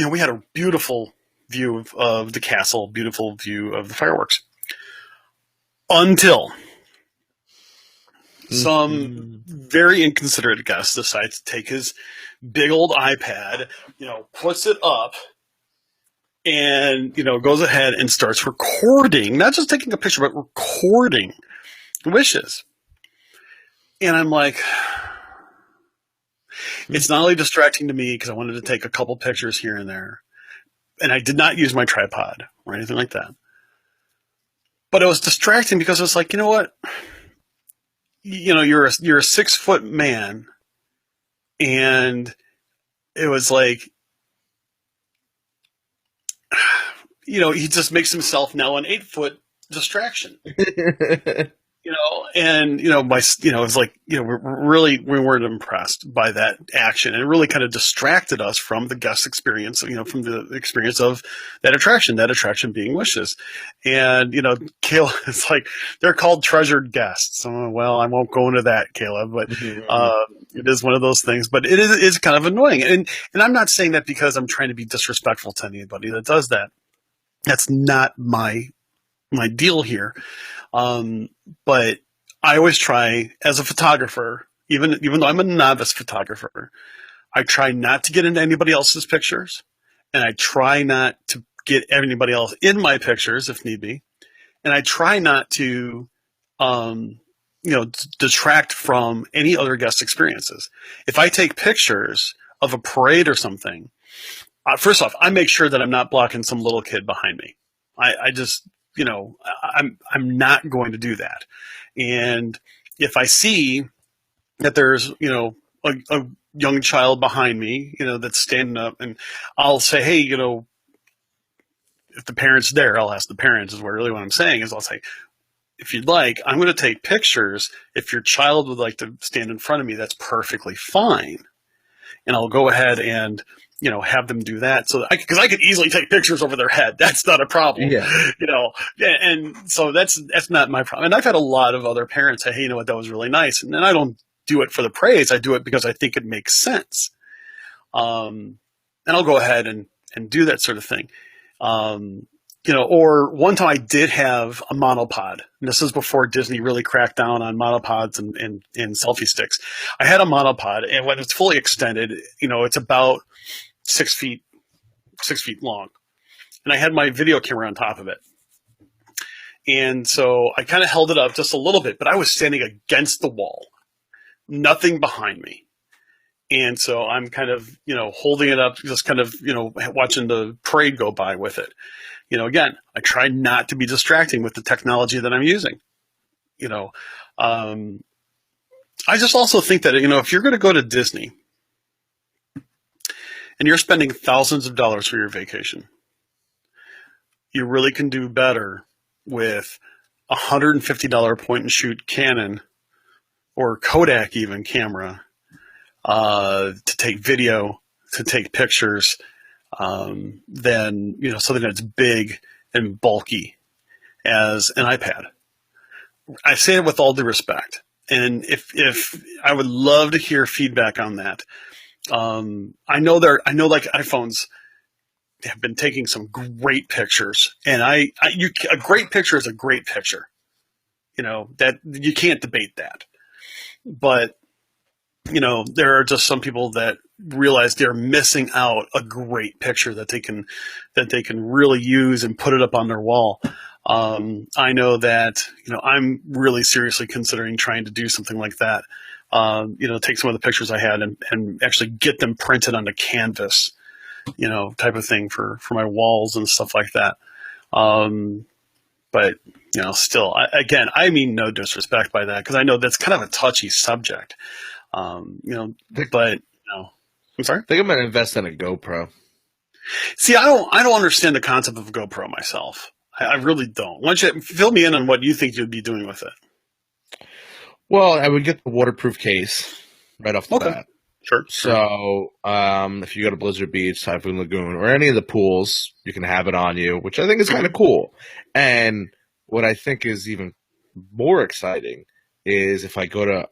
we had a beautiful view of the castle, beautiful view of the fireworks. Until some very inconsiderate guest decides to take his big old iPad, puts it up, and, goes ahead and starts recording, not just taking a picture, but recording Wishes. And I'm like, it's not only distracting to me because I wanted to take a couple pictures here and there, and I did not use my tripod or anything like that. But it was distracting because it's like, you know what? You're a 6-foot man, and it was like, he just makes himself now an 8-foot distraction. It's like, we weren't impressed by that action. And it really kind of distracted us from the guest experience, from the experience of that attraction being Wishes. And, Kayla, it's like, they're called treasured guests. Well, I won't go into that, Kayla, but, it is one of those things, but it's kind of annoying. And I'm not saying that because I'm trying to be disrespectful to anybody that does that. That's not my deal here. But I always try, as a photographer, even though I'm a novice photographer, I try not to get into anybody else's pictures, and I try not to get anybody else in my pictures if need be, and I try not to, detract from any other guest experiences. If I take pictures of a parade or something, first off, I make sure that I'm not blocking some little kid behind me. I just, I'm not going to do that. And if I see that there's, a young child behind me, that's standing up, and I'll say, hey, if the parent's there, I'll ask the parents, is what I'm saying is I'll say, if you'd like, I'm going to take pictures. If your child would like to stand in front of me, that's perfectly fine. and I'll go ahead and have them do that. So because I could easily take pictures over their head. That's not a problem. Yeah. And so that's not my problem. And I've had a lot of other parents say, hey, you know what, that was really nice. And then I don't do it for the praise. I do it because I think it makes sense. And I'll go ahead and do that sort of thing. Or one time I did have a monopod. And this is before Disney really cracked down on monopods and selfie sticks. I had a monopod, and when it's fully extended, it's about 6 feet long. And I had my video camera on top of it. And so I kind of held it up just a little bit, but I was standing against the wall, nothing behind me. And so I'm kind of, holding it up, just kind of, watching the parade go by with it. Again, I try not to be distracting with the technology that I'm using. I just also think that, if you're going to go to Disney and you're spending thousands of dollars for your vacation, you really can do better with $150 point and shoot Canon or Kodak even camera to take video, to take pictures, than something that's big and bulky as an iPad. I say it with all due respect, and if I would love to hear feedback on that. I know like iPhones have been taking some great pictures, and a great picture is a great picture. That you can't debate that, but there are just some people that realize they're missing out a great picture that they can really use and put it up on their wall. I know that, I'm really seriously considering trying to do something like that. Take some of the pictures I had and actually get them printed on the canvas, type of thing for my walls and stuff like that. But, still, I mean no disrespect by that, because I know that's kind of a touchy subject. I'm sorry? I think I'm going to invest in a GoPro. See, I don't understand the concept of a GoPro myself. I really don't. Why don't you fill me in on what you think you'd be doing with it? Well, I would get the waterproof case right off the bat. Sure. So, if you go to Blizzard Beach, Typhoon Lagoon, or any of the pools, you can have it on you, which I think is kind of cool. And what I think is even more exciting is if I go to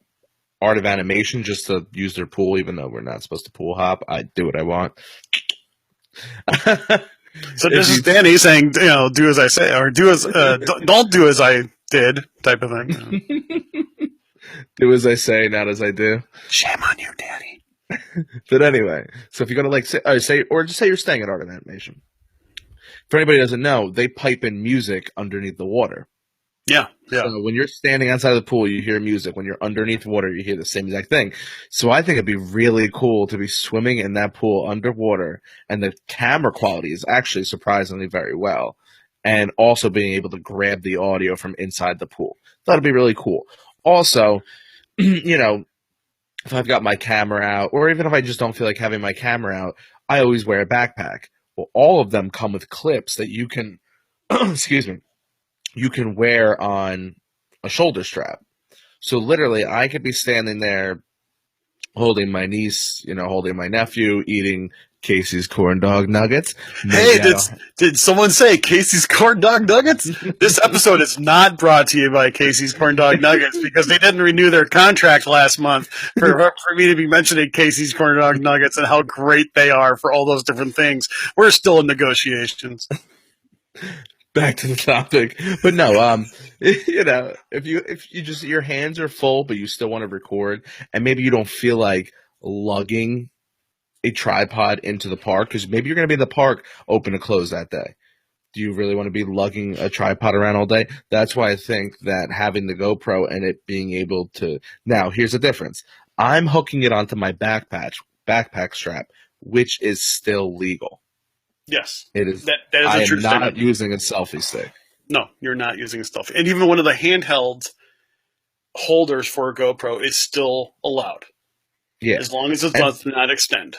Art of Animation just to use their pool, even though we're not supposed to pool hop, I do what I want. So this is Danny saying, do as I say, or do as don't do as I did, type of thing. Do as I say, not as I do. Shame on you, Danny. But anyway, so if you're gonna just say you're staying at Art of Animation. For anybody who doesn't know, they pipe in music underneath the water. Yeah. So when you're standing outside of the pool, you hear music. When you're underneath water, you hear the same exact thing. So I think it'd be really cool to be swimming in that pool underwater, and the camera quality is actually surprisingly very well, and also being able to grab the audio from inside the pool. That'd be really cool. Also, if I've got my camera out, or even if I just don't feel like having my camera out, I always wear a backpack. Well, all of them come with clips that you can, excuse me, you can wear on a shoulder strap. So literally, I could be standing there holding my niece, holding my nephew, eating Casey's corn dog nuggets. Hey, did someone say Casey's corn dog nuggets? This episode is not brought to you by Casey's corn dog nuggets, because they didn't renew their contract last month for me to be mentioning Casey's corn dog nuggets and how great they are for all those different things. We're still in negotiations. Back to the topic, but no, if you just, your hands are full, but you still want to record, and maybe you don't feel like lugging a tripod into the park, because maybe you're going to be in the park open and close that day. Do you really want to be lugging a tripod around all day? That's why I think that having the GoPro and it being able to, now here's the difference. I'm hooking it onto my backpack strap, which is still legal. Yes, it is. That is a true statement. I am not using a selfie stick. No, you're not using a selfie. And even one of the handheld holders for a GoPro is still allowed. Yeah. As long as it does not extend.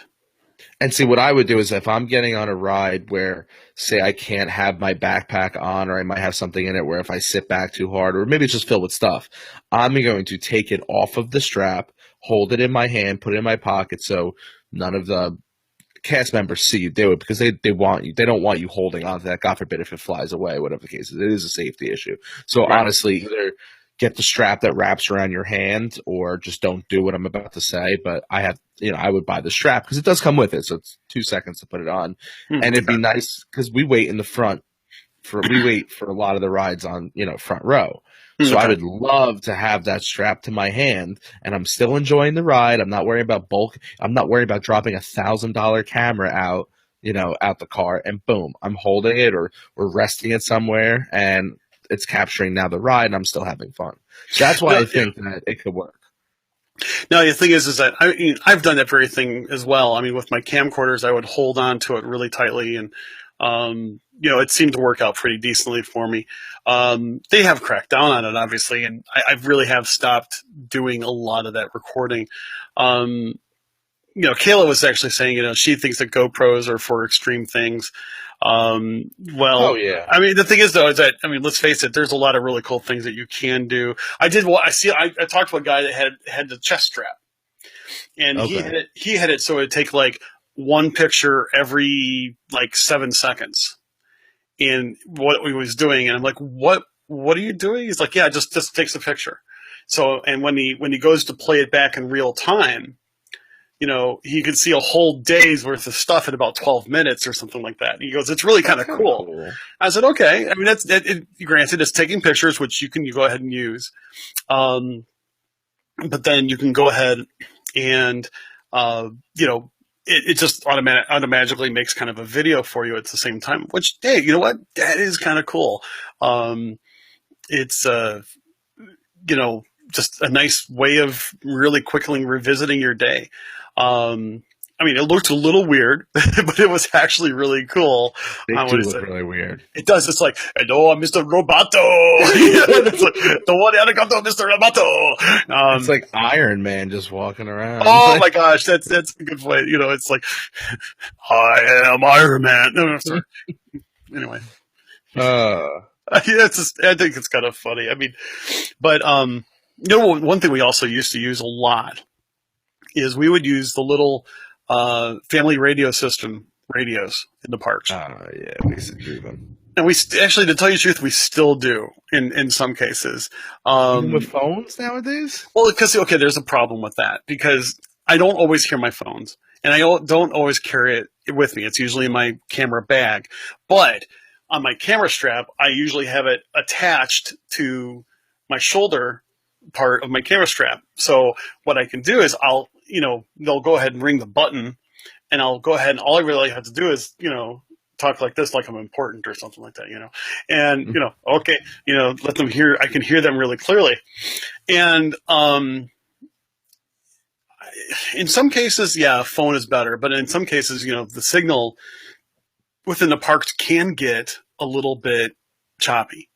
And see, what I would do is if I'm getting on a ride where, say, I can't have my backpack on, or I might have something in it where if I sit back too hard, or maybe it's just filled with stuff, I'm going to take it off of the strap, hold it in my hand, put it in my pocket. So none of the cast members see you do it because they want you. They don't want you holding on to that. God forbid if it flies away, whatever the case is. It is a safety issue. So Right. honestly, either get the strap that wraps around your hand or just don't do what I'm about to say. But I would buy the strap because it does come with it. So it's 2 seconds to put it on. And it'd be nice because we wait in the front we wait for a lot of the rides on, front row. So I would love to have that strap to my hand and I'm still enjoying the ride. I'm not worrying about bulk. I'm not worrying about dropping $1,000 camera out, out the car and boom, I'm holding it or we're resting it somewhere and it's capturing now the ride and I'm still having fun. So that's why I think that it could work. No, the thing is that I've done that very thing as well. I mean, with my camcorders, I would hold on to it really tightly and, it seemed to work out pretty decently for me. They have cracked down on it, obviously, and I really have stopped doing a lot of that recording. Kayla was actually saying, she thinks that GoPros are for extreme things. Oh, yeah. I mean, the thing is, though, is that, let's face it, there's a lot of really cool things that you can do. I talked to a guy that had the chest strap, and he had it so it'd take like one picture every like 7 seconds in what he was doing. And I'm like, what are you doing? He's like, yeah, just takes a picture. So, and when he goes to play it back in real time, he could see a whole day's worth of stuff in about 12 minutes or something like that. And he goes, it's really kind of cool. I said, okay. I mean, granted, it's taking pictures, which you go ahead and use. But then you can go ahead and, it just automatically makes kind of a video for you at the same time, which, hey, you know what? That is kind of cool. It's, just a nice way of really quickly revisiting your day. It looked a little weird, but it was actually really cool. They do look really weird. It does. It's like, hello, I'm Mr. Roboto. It's like, the one arigato, Mr. Roboto. It's like Iron Man just walking around. Oh my gosh, that's a good way. It's like, I am Iron Man. No, sorry. Anyway. I think it's kind of funny. But one thing we also used to use a lot is we would use the little family radio system radios in the parks. Yeah, we used to do them. And we actually, to tell you the truth, we still do in some cases. Even with phones nowadays? Well, because, there's a problem with that because I don't always hear my phones and I don't always carry it with me. It's usually in my camera bag. But on my camera strap, I usually have it attached to my shoulder part of my camera strap. So what I can do is they'll go ahead and ring the button and I'll go ahead and all I really have to do is, talk like this, like I'm important or something like that, and, okay, let them hear, I can hear them really clearly. And, in some cases, yeah, phone is better, but in some cases, the signal within the parks can get a little bit choppy.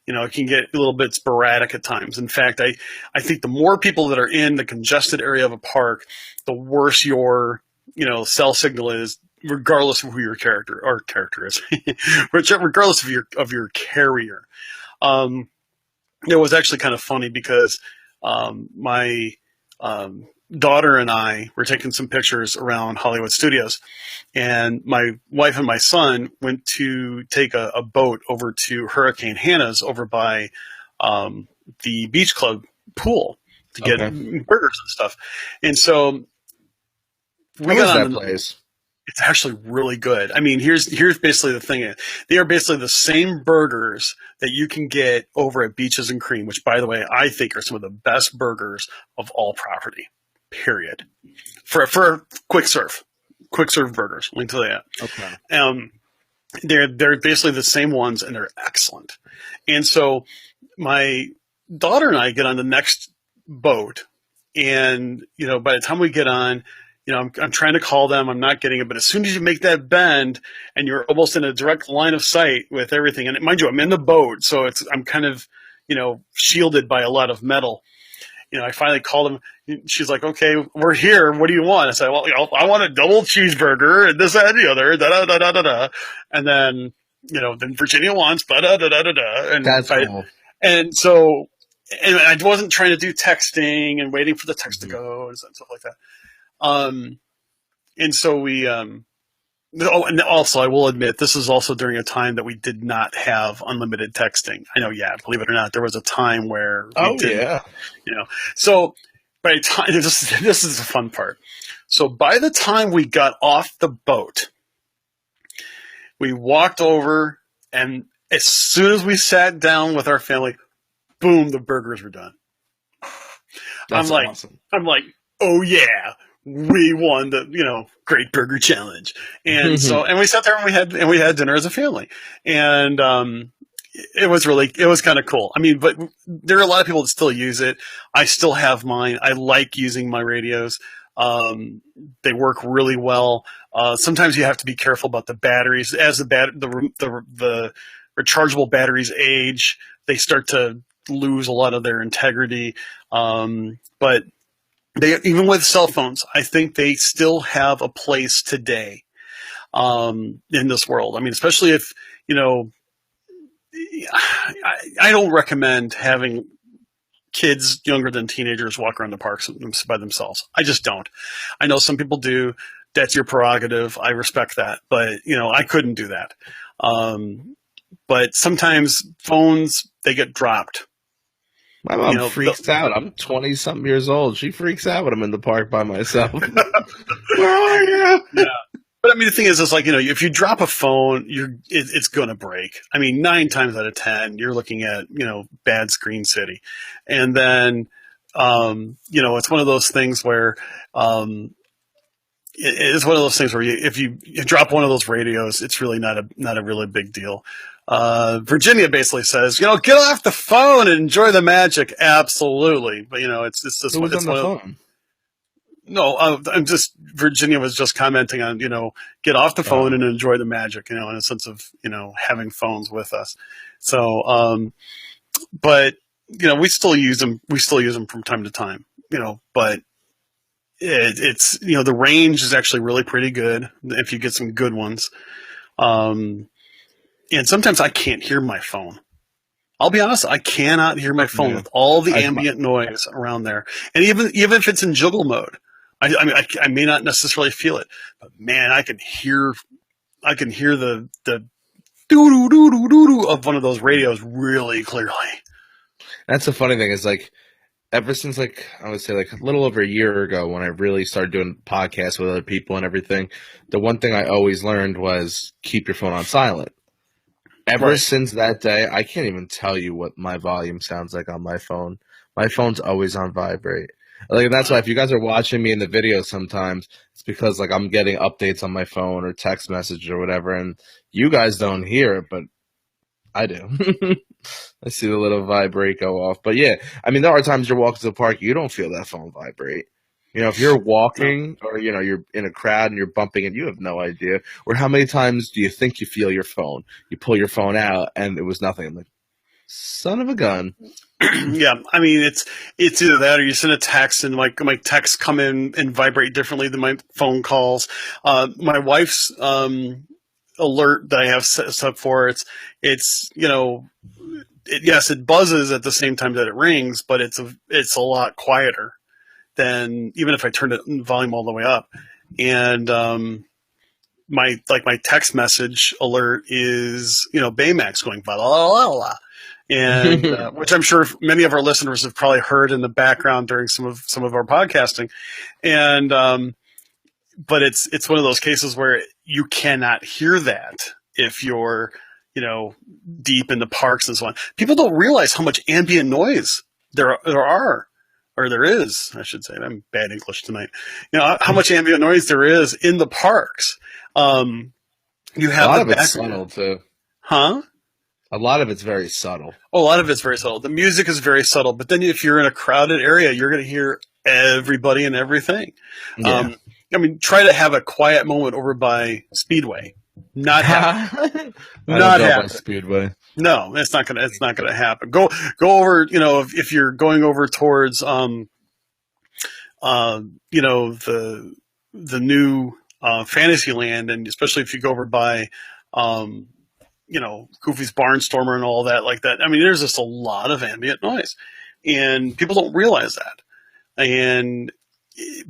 It can get a little bit sporadic at times. In fact, I think the more people that are in the congested area of a park, the worse your, cell signal is, regardless of who your character is, regardless of your carrier. It was actually kind of funny because my daughter and I were taking some pictures around Hollywood Studios, and my wife and my son went to take a boat over to Hurricane Hannah's over by the beach club pool to get burgers and stuff. And so we got on that place. It's actually really good. Here's basically the thing. They are basically the same burgers that you can get over at Beaches and Cream, which, by the way, I think are some of the best burgers of all property, period. For quick serve burgers. Let me tell you that. Okay. They're basically the same ones, and they're excellent. And so my daughter and I get on the next boat, and, by the time we get on, I'm trying to call them. I'm not getting it. But as soon as you make that bend and you're almost in a direct line of sight with everything, and mind you, I'm in the boat, so I'm kind of, shielded by a lot of metal. I finally called them. She's like, okay, we're here. What do you want? I said, well, I want a double cheeseburger and this, that, and the other, da-da-da-da-da-da. And then, then Virginia wants, da-da-da-da-da-da. And that's cool. And so, and I wasn't trying to do texting and waiting for the text to go and stuff like that. and so we, oh, and also I will admit, this is also during a time that we did not have unlimited texting. I know, yeah, believe it or not, there was a time where we Oh didn't, yeah. so by the time, this is the fun part. So by the time we got off the boat, we walked over, and as soon as we sat down with our family, boom, the burgers were done. I'm That's like, awesome. I'm like, oh yeah, we won the Great Burger Challenge, and so and we sat there and we had dinner as a family, and it was kind of cool. I mean, but there are a lot of people that still use it. I still have mine. I like using my radios. They work really well. Sometimes you have to be careful about the batteries as the rechargeable batteries age. They start to lose a lot of their integrity. But even with cell phones, I think they still have a place today in this world. I mean, especially if I don't recommend having kids younger than teenagers walk around the parks by themselves. I just don't. I know some people do. That's your prerogative. I respect that, but I couldn't do that. But sometimes phones, they get dropped. My mom freaks out. I'm 20 something years old. She freaks out when I'm in the park by myself. Where are you? Yeah. But I mean, the thing is like, if you drop a phone, it's going to break. I mean, 9 times out of 10, you're looking at, bad screen city. And then, it's one of those things where, it's one of those things where if you drop one of those radios, it's really not a really big deal. Virginia basically says, get off the phone and enjoy the magic. Absolutely. But it's just, Who was on the phone? No, Virginia was just commenting on, get off the phone and enjoy the magic, in a sense of, having phones with us. So, but, we still use them. We still use them from time to time, but it's, the range is actually really pretty good if you get some good ones. And sometimes I can't hear my phone. I'll be honest, I cannot hear my phone with all the ambient noise around there. And even if it's in juggle mode, I may not necessarily feel it, but man, I can hear the doo doo doo doo doo of one of those radios really clearly. That's the funny thing is like, ever since I would say a little over a year ago when I really started doing podcasts with other people and everything, the one thing I always learned was keep your phone on silent. Ever since that day, I can't even tell you what my volume sounds like on my phone. My phone's always on vibrate. That's why if you guys are watching me in the video sometimes, it's because I'm getting updates on my phone or text message or whatever, and you guys don't hear it, but I do. I see the little vibrate go off. But yeah, I mean, there are times you're walking to the park, you don't feel that phone vibrate. If you're walking or, you're in a crowd and you're bumping and you have no idea. Or how many times do you think you feel your phone? You pull your phone out and it was nothing. I'm like, son of a gun. Yeah, I mean, it's either that or you send a text and my texts come in and vibrate differently than my phone calls. My wife's alert that I have set up for it's yes, it buzzes at the same time that it rings, but it's a lot quieter than even if I turned it volume all the way up. And my text message alert is Baymax going blah blah blah blah. And which I'm sure many of our listeners have probably heard in the background during some of our podcasting, and but it's one of those cases where you cannot hear that if you're deep in the parks and so on. People don't realize how much ambient noise there is. I should say. I'm bad English tonight. How much ambient noise there is in the parks. You have a lot of it's subtle too, huh? A lot of it's very subtle. Oh, a lot of it's very subtle. The music is very subtle, but then if you're in a crowded area, you're going to hear everybody and everything. Yeah. I mean, try to have a quiet moment over by Speedway. Not happen. Not happen. Speedway. No, it's not gonna happen. Go over. If you're going over towards the new Fantasyland, and especially if you go over by Goofy's Barnstormer and all that like that. I mean, there's just a lot of ambient noise, and people don't realize that. And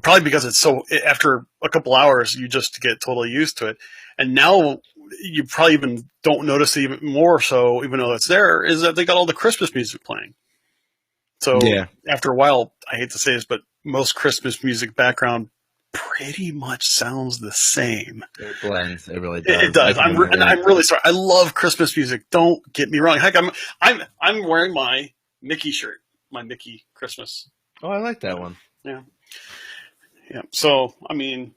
probably because it's so, after a couple hours, you just get totally used to it. And now you probably even don't notice it even more so, even though it's there, is that they got all the Christmas music playing. So Yeah. after a while, I hate to say this, but most Christmas music background pretty much sounds the same. It blends. It really does. It does. I'm really sorry. I love Christmas music. Don't get me wrong. Heck, I'm wearing my Mickey shirt, my Mickey Christmas. Oh, I like that one. Yeah. Yeah. So, I mean,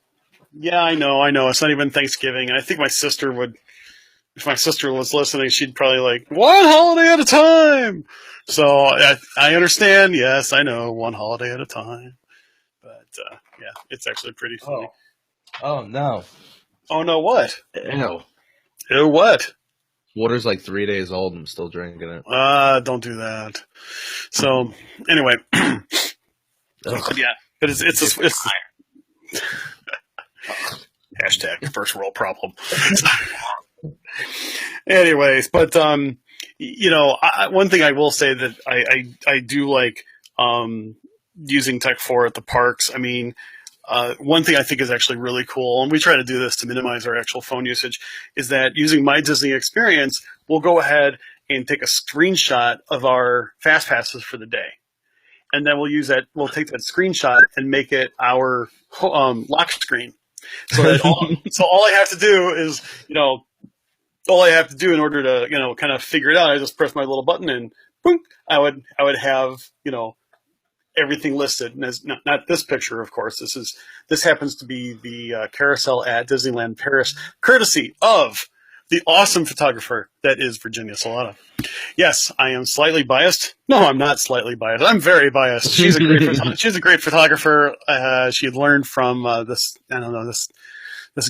yeah, I know. It's not even Thanksgiving. And I think my sister would, if my sister was listening, she'd probably like, one holiday at a time. So I understand. Yes, I know. One holiday at a time. But, yeah, it's actually pretty funny. Oh no. Oh, no, what? Ew. Ew, what? Water's like 3 days old. I'm still drinking it. Don't do that. So, anyway. But yeah, but it's hashtag first world problem. Anyways, but one thing I will say that I do like using Tech 4 at the parks. I mean, one thing I think is actually really cool, and we try to do this to minimize our actual phone usage, is that using My Disney Experience, we'll go ahead and take a screenshot of our fast passes for the day. And then we'll take that screenshot and make it our lock screen. So that all I have to do is, all I have to do in order to, kind of figure it out, I just press my little button and boom, I would have, everything listed. And as, not this picture, of course. This happens to be the carousel at Disneyland Paris, courtesy of the awesome photographer that is Virginia Solana. Yes, I am slightly biased. No, I'm not slightly biased. I'm very biased. She's a great photographer. She had learned from this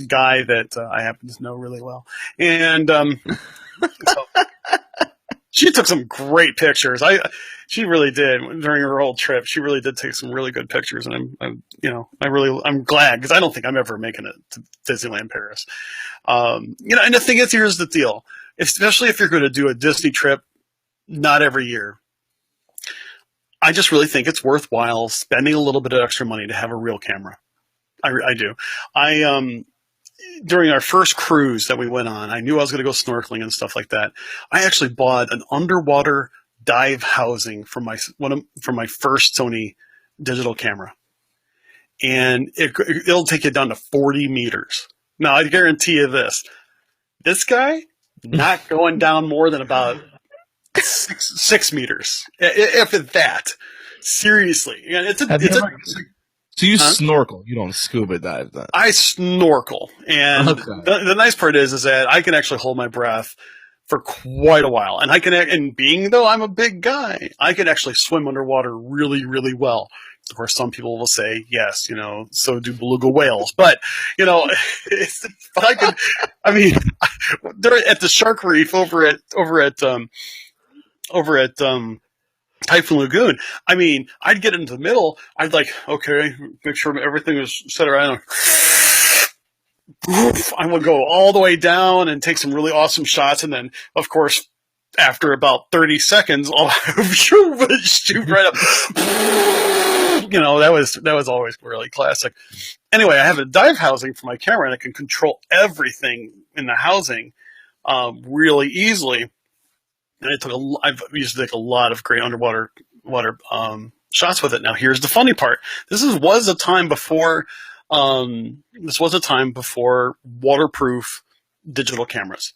guy that I happen to know really well, and so she took some great pictures. She really did during her whole trip. She really did take some really good pictures, and I'm glad, because I don't think I'm ever making it to Disneyland Paris. And the thing is, here's the deal. Especially if you're going to do a Disney trip, not every year, I just really think it's worthwhile spending a little bit of extra money to have a real camera. I do. During our first cruise that we went on, I knew I was going to go snorkeling and stuff like that. I actually bought an underwater dive housing for my first Sony digital camera, and it'll take you down to 40 meters. Now, I guarantee you this guy not going down more than about 6 meters, if at that. Seriously, So you snorkel, you don't scuba dive then? I snorkel, and the nice part is that I can actually hold my breath for quite a while, and and being though I'm a big guy, I can actually swim underwater really, really well. Of course, some people will say, yes, so do beluga whales, but but I can. I mean, at the shark reef over at Typhoon Lagoon, I mean, I'd get into the middle. I'd make sure everything was set around. I would go all the way down and take some really awesome shots, and then, of course, after about 30 seconds, I'll shoot right up. That was always really classic. Anyway, I have a dive housing for my camera, and I can control everything in the housing really easily. And I've used to take a lot of great underwater shots with it. Now, here's the funny part. This was a time before waterproof digital cameras,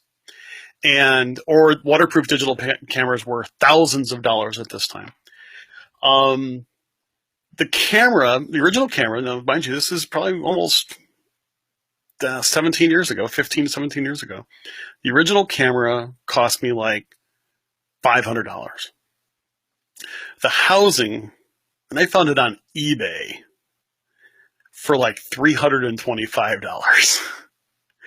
or waterproof digital cameras were thousands of dollars at this time. The original camera, now mind you, this is probably almost 17 years ago, 15 to 17 years ago. The original camera cost me like $500. The housing, and I found it on eBay for like $325.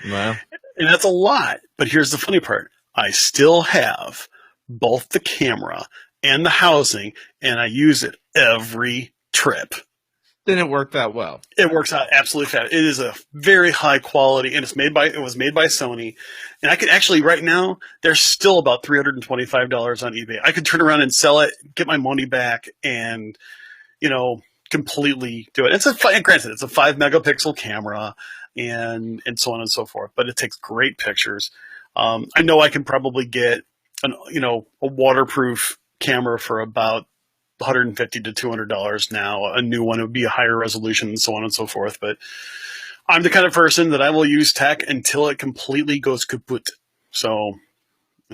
Wow. And that's a lot. But here's the funny part. I still have both the camera and the housing, and I use it every trip. Didn't it work that well? It works out absolutely fast. It is a very high quality, and it was made by Sony. And I could actually, right now, there's still about $325 on eBay. I could turn around and sell it, get my money back, and completely do it. Granted, it's a 5 megapixel camera and so on and so forth, but it takes great pictures. I know I can probably get a waterproof camera for about $150 to $200 now. A new one would be a higher resolution and so on and so forth. But I'm the kind of person that I will use tech until it completely goes kaput. So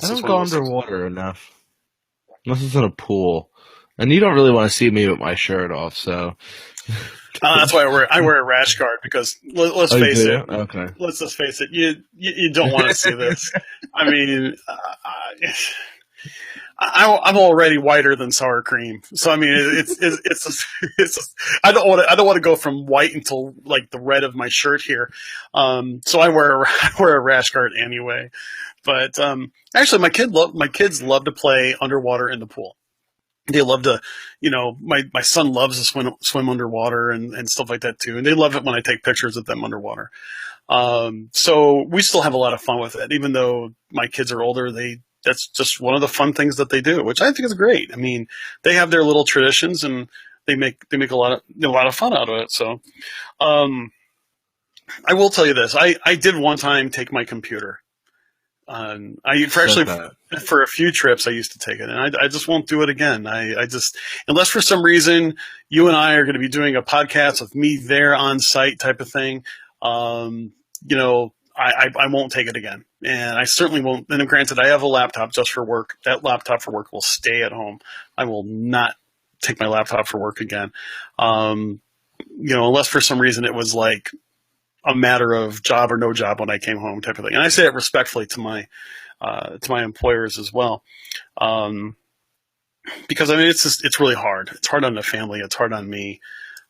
I don't go underwater enough. Unless it's in a pool. And you don't really want to see me with my shirt off, so. That's why I wear a rash guard, because let's face it. Okay. Let's just face it. You don't want to see this. I mean, I'm already whiter than sour cream, so I mean, it's I don't want to go from white until like the red of my shirt here. So I wear a rash guard anyway. But actually, my kids love to play underwater in the pool. They love to, my son loves to swim underwater and stuff like that too. And they love it when I take pictures of them underwater. So we still have a lot of fun with it, even though my kids are older. That's just one of the fun things that they do, which I think is great. I mean, they have their little traditions and they make a lot of fun out of it. So, I will tell you this. I did one time take my computer. For a few trips I used to take it, and I just won't do it again. I just, unless for some reason you and I are going to be doing a podcast with me there on site type of thing, I won't take it again. And I certainly won't. And granted, I have a laptop just for work. That laptop for work will stay at home. I will not take my laptop for work again. Unless for some reason it was like a matter of job or no job when I came home type of thing. And I say it respectfully to my employers as well. Because I mean, it's really hard. It's hard on the family. It's hard on me,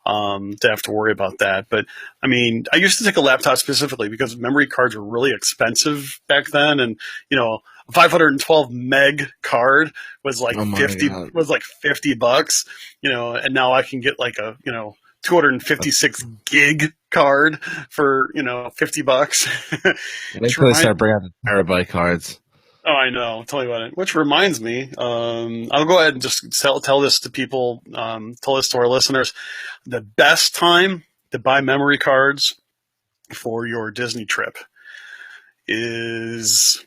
to have to worry about that. But I mean, I used to take a laptop specifically because memory cards were really expensive back then. And, a 512 meg card was like $50, and now I can get like a, 256 gig card for $50. They could start bringing out the terabyte cards. Oh, I know. Tell me about it. Which reminds me, I'll go ahead and just tell this to people, tell this to our listeners. The best time to buy memory cards for your Disney trip is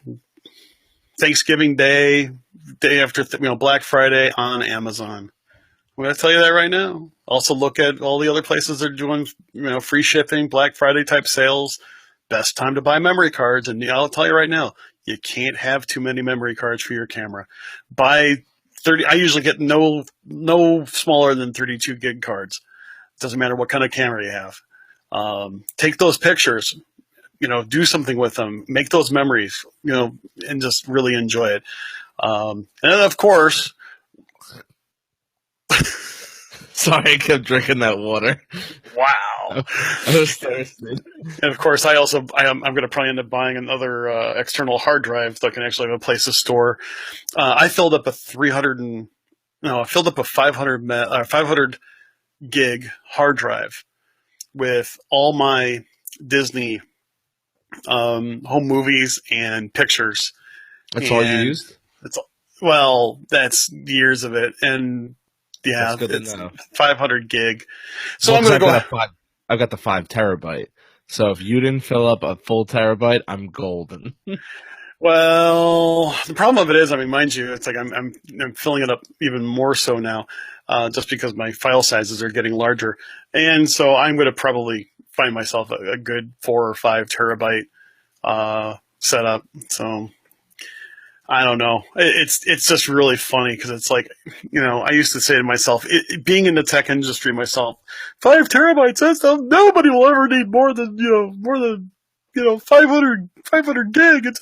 Thanksgiving Day, day after Black Friday on Amazon. I'm going to tell you that right now. Also look at all the other places that are doing, free shipping, Black Friday type sales. Best time to buy memory cards. And I'll tell you right now, you can't have too many memory cards for your camera. Buy 30. I usually get no smaller than 32 gig cards. Doesn't matter what kind of camera you have. Take those pictures, do something with them, make those memories, and just really enjoy it. And then of course, sorry, I kept drinking that water. Wow. I was thirsty. And of course, I'm going to probably end up buying another external hard drive so I can actually have a place to store. I filled up a 500 gig hard drive with all my Disney home movies and pictures. That's all you used? That's years of it. And yeah, it's 500 gig. So well, I'm going to go. I've got the 5 terabyte. So if you didn't fill up a full terabyte, I'm golden. Well, the problem of it is, I mean, mind you, it's like I'm filling it up even more so now, just because my file sizes are getting larger, and so I'm going to probably find myself a good 4 or 5 terabyte setup. So I don't know. It's just really funny because it's like, I used to say to myself, being in the tech industry myself, 5 terabytes, nobody will ever need more than 500 gig. It's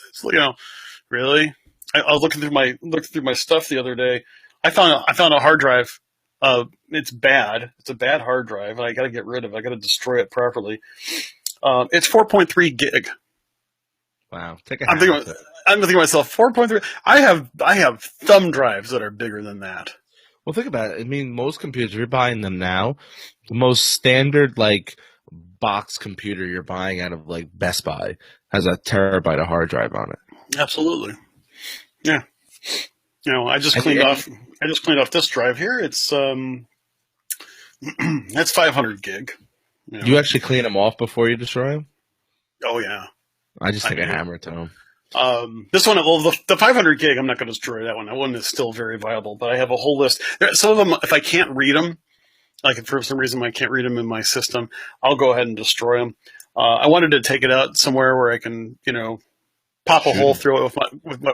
really. I was looking through my stuff the other day. I found a hard drive. It's bad. It's a bad hard drive, and I got to get rid of it. I got to destroy it properly. It's 4.3 gig. Wow. I'm thinking to myself, 4.3. I have thumb drives that are bigger than that. Well, think about it. I mean, most computers, if you're buying them now, the most standard box computer you're buying out of Best Buy has a terabyte of hard drive on it. Absolutely. Yeah. I just cleaned off this drive here. It's That's 500 gig. You Do you know? actually clean them off before you destroy them? Oh yeah, I just I take a do. hammer to them. This one, well, the 500 gig, I'm not going to destroy that one. That one is still very viable, but I have a whole list. Some of them, if I can't read them, like if for some reason I can't read them in my system, I'll go ahead and destroy them. I wanted to take it out somewhere where I can, pop a Shoot hole 'em. through it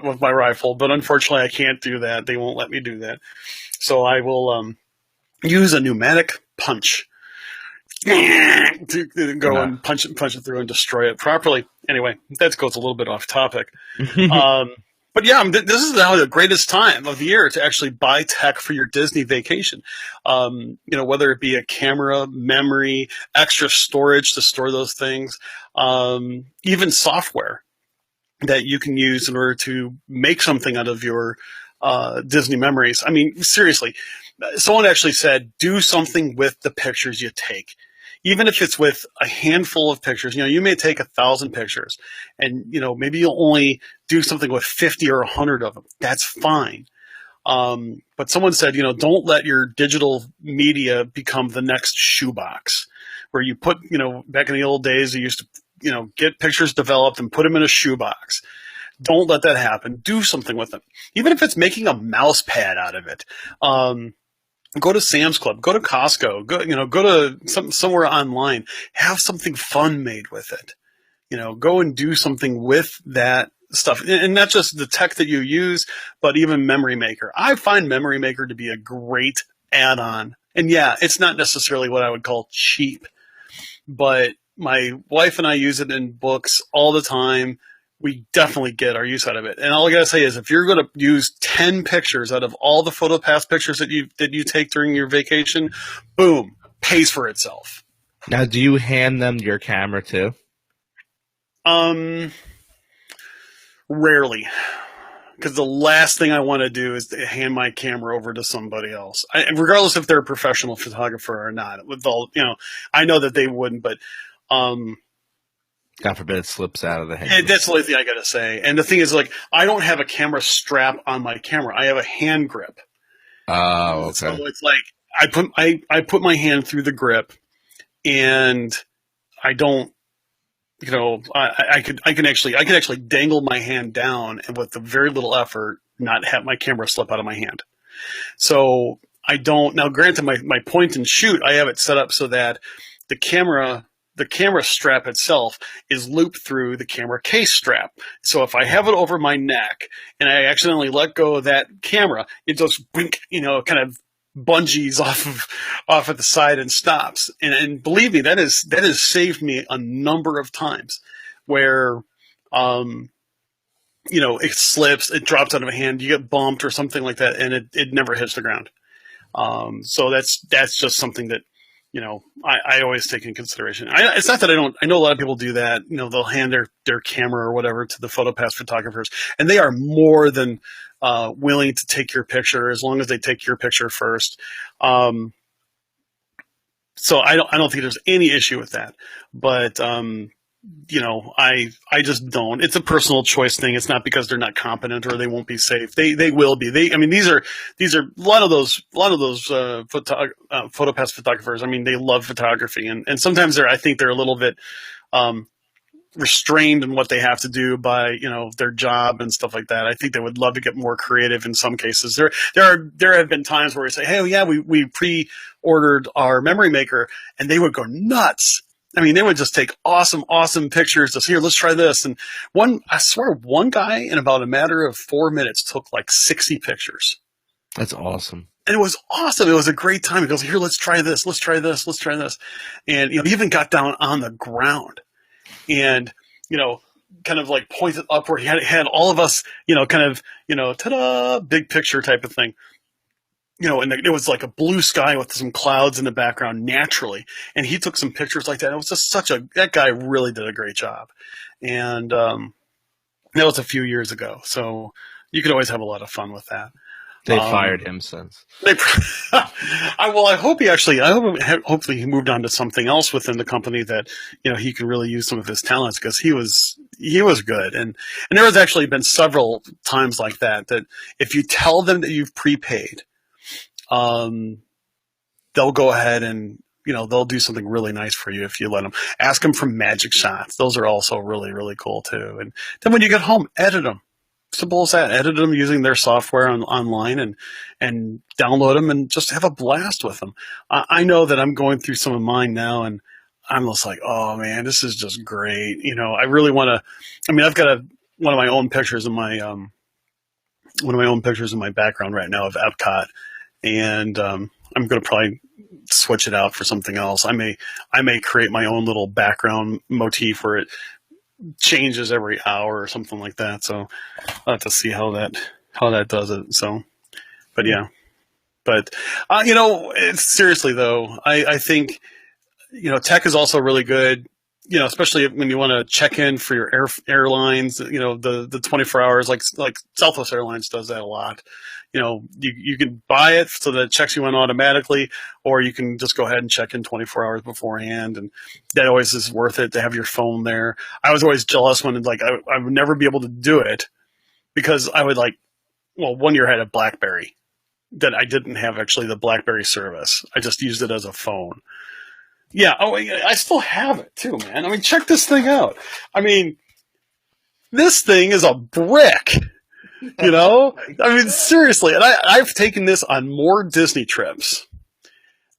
with my rifle, but unfortunately I can't do that. They won't let me do that. So I will use a pneumatic punch to go Nah. and punch it through and destroy it properly. Anyway, that goes a little bit off topic. Um, but yeah, this is now the greatest time of the year to actually buy tech for your Disney vacation. Whether it be a camera, memory, extra storage to store those things, even software that you can use in order to make something out of your Disney memories. I mean, seriously, someone actually said, do something with the pictures you take. Even if it's with a handful of pictures, you may take 1,000 pictures and, maybe you'll only do something with 50 or 100 of them. That's fine. But someone said, don't let your digital media become the next shoebox where you put, back in the old days, you used to, get pictures developed and put them in a shoebox. Don't let that happen. Do something with them. Even if it's making a mouse pad out of it. Go to Sam's Club, go to Costco, go to somewhere online, have something fun made with it. Go and do something with that stuff. And not just the tech that you use, but even Memory Maker. I find Memory Maker to be a great add-on. And yeah, it's not necessarily what I would call cheap, but my wife and I use it in books all the time. We definitely get our use out of it. And all I gotta say is, if you're gonna use 10 pictures out of all the PhotoPass pictures that you take during your vacation, boom, pays for itself. Now, do you hand them your camera too? Rarely, because the last thing I want to do is to hand my camera over to somebody else, regardless if they're a professional photographer or not. With all, I know that they wouldn't, but God forbid it slips out of the hand. that's the only thing I gotta say. And the thing is, like, I don't have a camera strap on my camera. I have a hand grip. Oh, okay. So it's like I put my hand through the grip, and I don't. I can actually dangle my hand down and with very little effort not have my camera slip out of my hand. So I don't now. Granted, my point and shoot, I have it set up so that the camera strap itself is looped through the camera case strap. So if I have it over my neck and I accidentally let go of that camera, it just blink, kind of bungees off at the side and stops. And believe me, that has saved me a number of times where it slips, it drops out of a hand, you get bumped or something like that, and it never hits the ground. So that's just something that I always take in consideration. It's not that I don't. I know a lot of people do that. They'll hand their camera or whatever to the PhotoPass photographers, and they are more than willing to take your picture as long as they take your picture first. So I don't think there's any issue with that. But I just don't. It's a personal choice thing. It's not because they're not competent or they won't be safe. They will be. These are a lot of those PhotoPass photographers. I mean, they love photography, and sometimes I think they're a little bit restrained in what they have to do by their job and stuff like that. I think they would love to get more creative in some cases. There have been times where we say, hey, yeah, we pre-ordered our Memory Maker, and they would go nuts. I mean, they would just take awesome pictures. Just, here, let's try this. And I swear, one guy in about a matter of 4 minutes took like 60 pictures. That's awesome. And it was awesome. It was a great time. He goes, here, let's try this. Let's try this. Let's try this. And, he even got down on the ground and, kind of like pointed upward. He had all of us, kind of, ta-da, big picture type of thing. And it was like a blue sky with some clouds in the background naturally. And he took some pictures like that. It was just that guy really did a great job. And that was a few years ago. So you could always have a lot of fun with that. They fired him since. I hope hopefully he moved on to something else within the company that, he can really use some of his talents, because he was good. And there has actually been several times like that if you tell them that you've prepaid, they'll go ahead and, they'll do something really nice for you if you let them. Ask them for magic shots. Those are also really, really cool too. And then when you get home, edit them. Simple as that. Edit them using their software online and download them and just have a blast with them. I know that I'm going through some of mine now, and I'm just like, oh man, this is just great. I really want to. I mean, I've got one of my own pictures in my background right now of Epcot, and I'm going to probably switch it out for something else. I may create my own little background motif where it changes every hour or something like that. So I'll have to see how that does it. So, but yeah, seriously though, I think, tech is also really good, especially when you want to check in for your airlines, the 24 hours, like Southwest Airlines does that a lot. You can buy it so that it checks you in automatically, or you can just go ahead and check in 24 hours beforehand. And that always is worth it to have your phone there. I was always jealous when I would never be able to do it because I would one year I had a BlackBerry that I didn't have actually the BlackBerry service. I just used it as a phone. Yeah. Oh, I still have it too, man. I mean, check this thing out. I mean, this thing is a brick. I mean, seriously. And I've taken this on more Disney trips.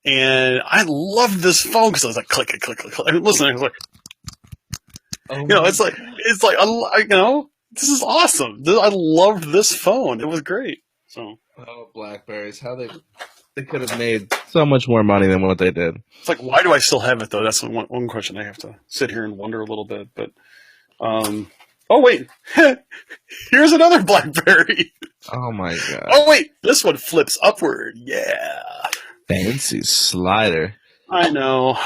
And I love this phone because I was like, click, click, click, click. I mean, listen, I was like, it's like, this is awesome. I loved this phone. It was great. So, BlackBerries, how they could have made so much more money than what they did. It's like, why do I still have it though? That's one question I have to sit here and wonder a little bit. But, oh wait, here's another BlackBerry. Oh my god. Oh wait, this one flips upward. Yeah. Fancy slider. I know.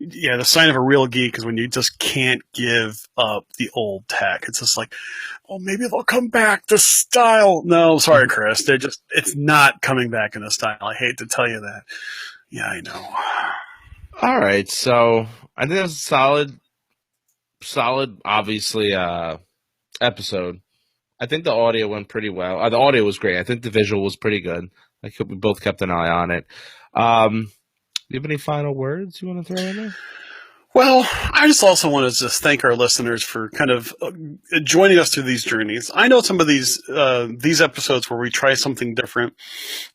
The sign of a real geek is when you just can't give up the old tech. It's just like, oh, maybe they'll come back to style. No, sorry, Chris. It's not coming back in the style. I hate to tell you that. Yeah, I know. All right. So I think that's a solid, obviously, episode. I think the audio went pretty well. The audio was great. I think the visual was pretty good. We both kept an eye on it. Do you have any final words you want to throw in there? Well, I just also want to just thank our listeners for kind of joining us through these journeys. I know some of these episodes where we try something different,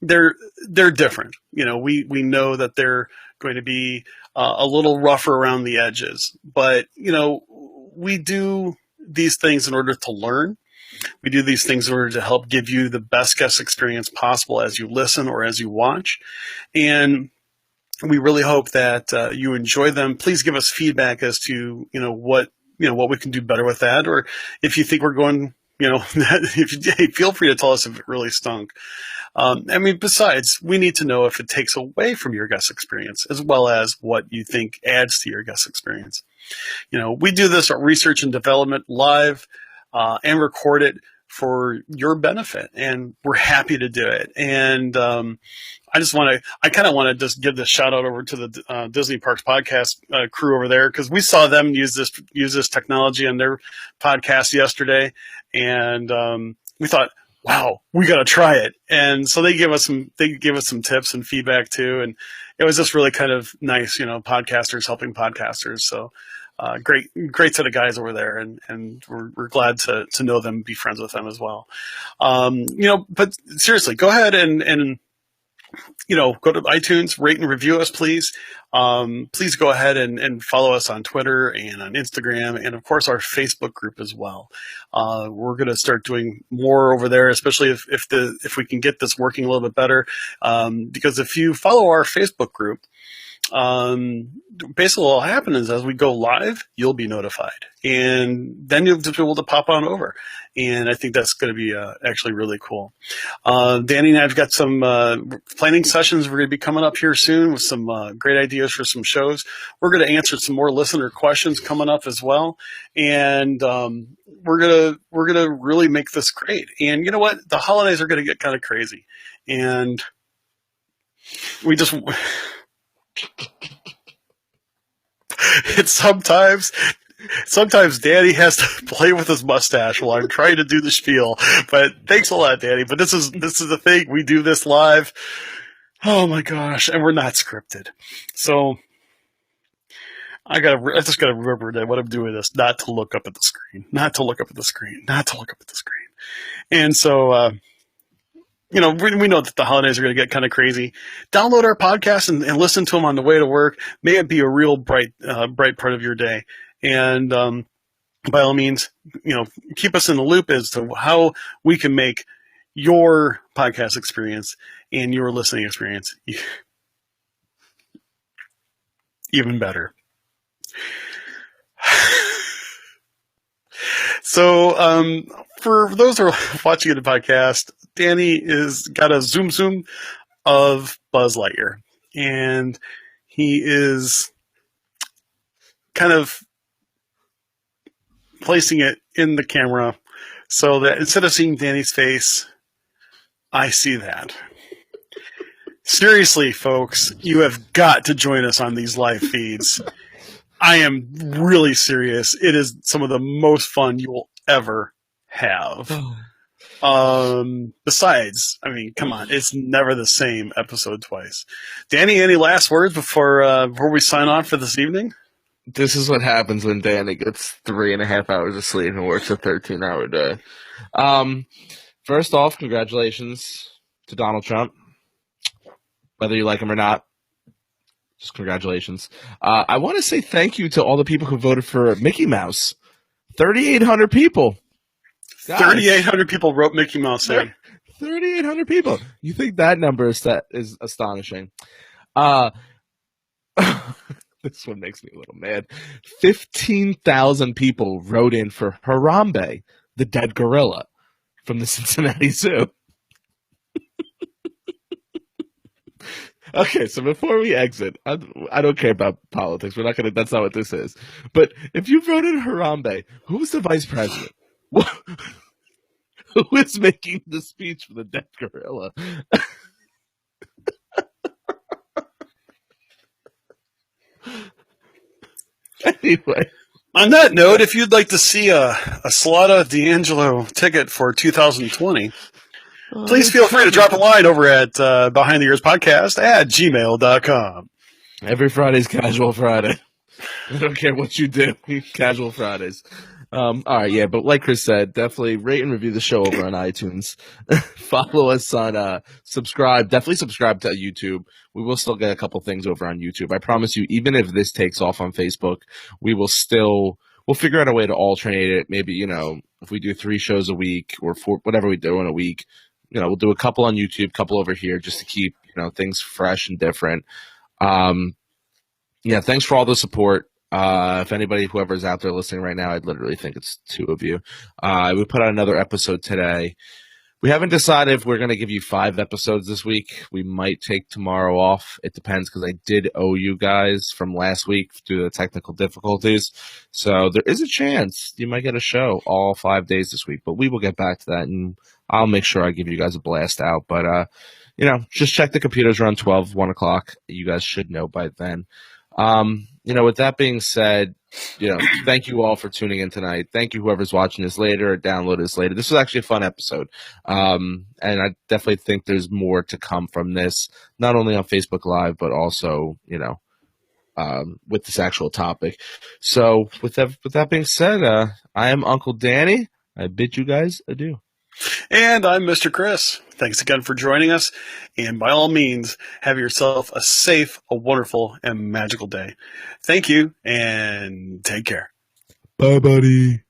they're different. We know that they're going to be a little rougher around the edges, but we do these things in order to learn. We do these things in order to help give you the best guest experience possible as you listen or as you watch. And we really hope that you enjoy them. Please give us feedback as to, what we can do better with that. Or if you think we're going, feel free to tell us if it really stunk. Besides, we need to know if it takes away from your guest experience as well as what you think adds to your guest experience. We do this research and development live and record it for your benefit, and we're happy to do it. And I kind of want to just give this shout out over to the Disney Parks podcast crew over there, because we saw them use this technology on their podcast yesterday, and we thought, wow, we got to try it. And so they gave us some tips and feedback too, and it was just really kind of nice, podcasters helping podcasters. So. Great set of guys over there, and we're glad to know them, be friends with them as well. But seriously, go ahead and go to iTunes, rate and review us, please. Please go ahead and follow us on Twitter and on Instagram, and of course our Facebook group as well. We're going to start doing more over there, especially if we can get this working a little bit better. Because if you follow our Facebook group, basically what will happen is as we go live, you'll be notified, and then you'll just be able to pop on over. And I think that's going to be actually really cool. Danny and I've got some planning sessions we're going to be coming up here soon with some great ideas for some shows. We're going to answer some more listener questions coming up as well, and we're gonna really make this great. And you know what? The holidays are going to get kind of crazy, and we just. It's sometimes Danny has to play with his mustache while I'm trying to do the spiel. But thanks a lot, Danny. But this is the thing. We do this live. Oh my gosh. And we're not scripted. So I just gotta remember that what I'm doing is not to look up at the screen, not to look up at the screen, not to look up at the screen. And so, we know that the holidays are going to get kind of crazy. Download our podcast and listen to them on the way to work. May it be a real bright part of your day. And by all means, keep us in the loop as to how we can make your podcast experience and your listening experience even better. So, for those who are watching the podcast, Danny is got a zoom of Buzz Lightyear, and he is kind of placing it in the camera so that instead of seeing Danny's face, I see that. Seriously, folks, you have got to join us on these live feeds. I am really serious. It is some of the most fun you will ever have. Besides, I mean, come on, it's never the same episode twice. Danny, any last words before we sign off for this evening? This is what happens when Danny gets 3.5 hours of sleep and works a 13-hour day. First off, congratulations to Donald Trump. Whether you like him or not, just congratulations. I want to say thank you to all the people who voted for Mickey Mouse. 3,800 people. 3,800 people wrote Mickey Mouse in. 3,800 people. You think that number is astonishing? This one makes me a little mad. 15,000 people wrote in for Harambe, the dead gorilla from the Cincinnati Zoo. Okay, so before we exit, I don't care about politics. We're not gonna. That's not what this is. But if you voted Harambe, who's the vice president? Who is making the speech for the dead gorilla? Anyway. On that note, if you'd like to see a Slaughter D'Angelo ticket for 2020, please feel free to drop a line over at Behind the Ears Podcast at gmail.com. Every Friday's Casual Friday. I don't care what you do. Casual Fridays. All right, yeah, but like Chris said, definitely rate and review the show over on iTunes. Follow us on subscribe. Definitely subscribe to YouTube. We will still get a couple things over on YouTube. I promise you, even if this takes off on Facebook, we'll figure out a way to alternate it. Maybe, if we do 3 shows a week or 4, whatever we do in a week, we'll do a couple on YouTube, couple over here just to keep, things fresh and different. Yeah, thanks for all the support. If whoever's out there listening right now, I'd literally think it's 2 of you. We put out another episode today. We haven't decided if we're going to give you 5 episodes this week. We might take tomorrow off. It depends because I did owe you guys from last week due to the technical difficulties. So there is a chance you might get a show all 5 days this week, but we will get back to that and I'll make sure I give you guys a blast out. But, just check the computers around 12, 1 o'clock. You guys should know by then. With that being said, thank you all for tuning in tonight. Thank you whoever's watching this later or download this later. This was actually a fun episode. And I definitely think there's more to come from this, not only on Facebook Live, but also, with this actual topic. So with that being said, I am Uncle Danny. I bid you guys adieu. And I'm Mr. Chris. Thanks again for joining us. And by all means, have yourself a safe, a wonderful, and magical day. Thank you, and take care. Bye, buddy.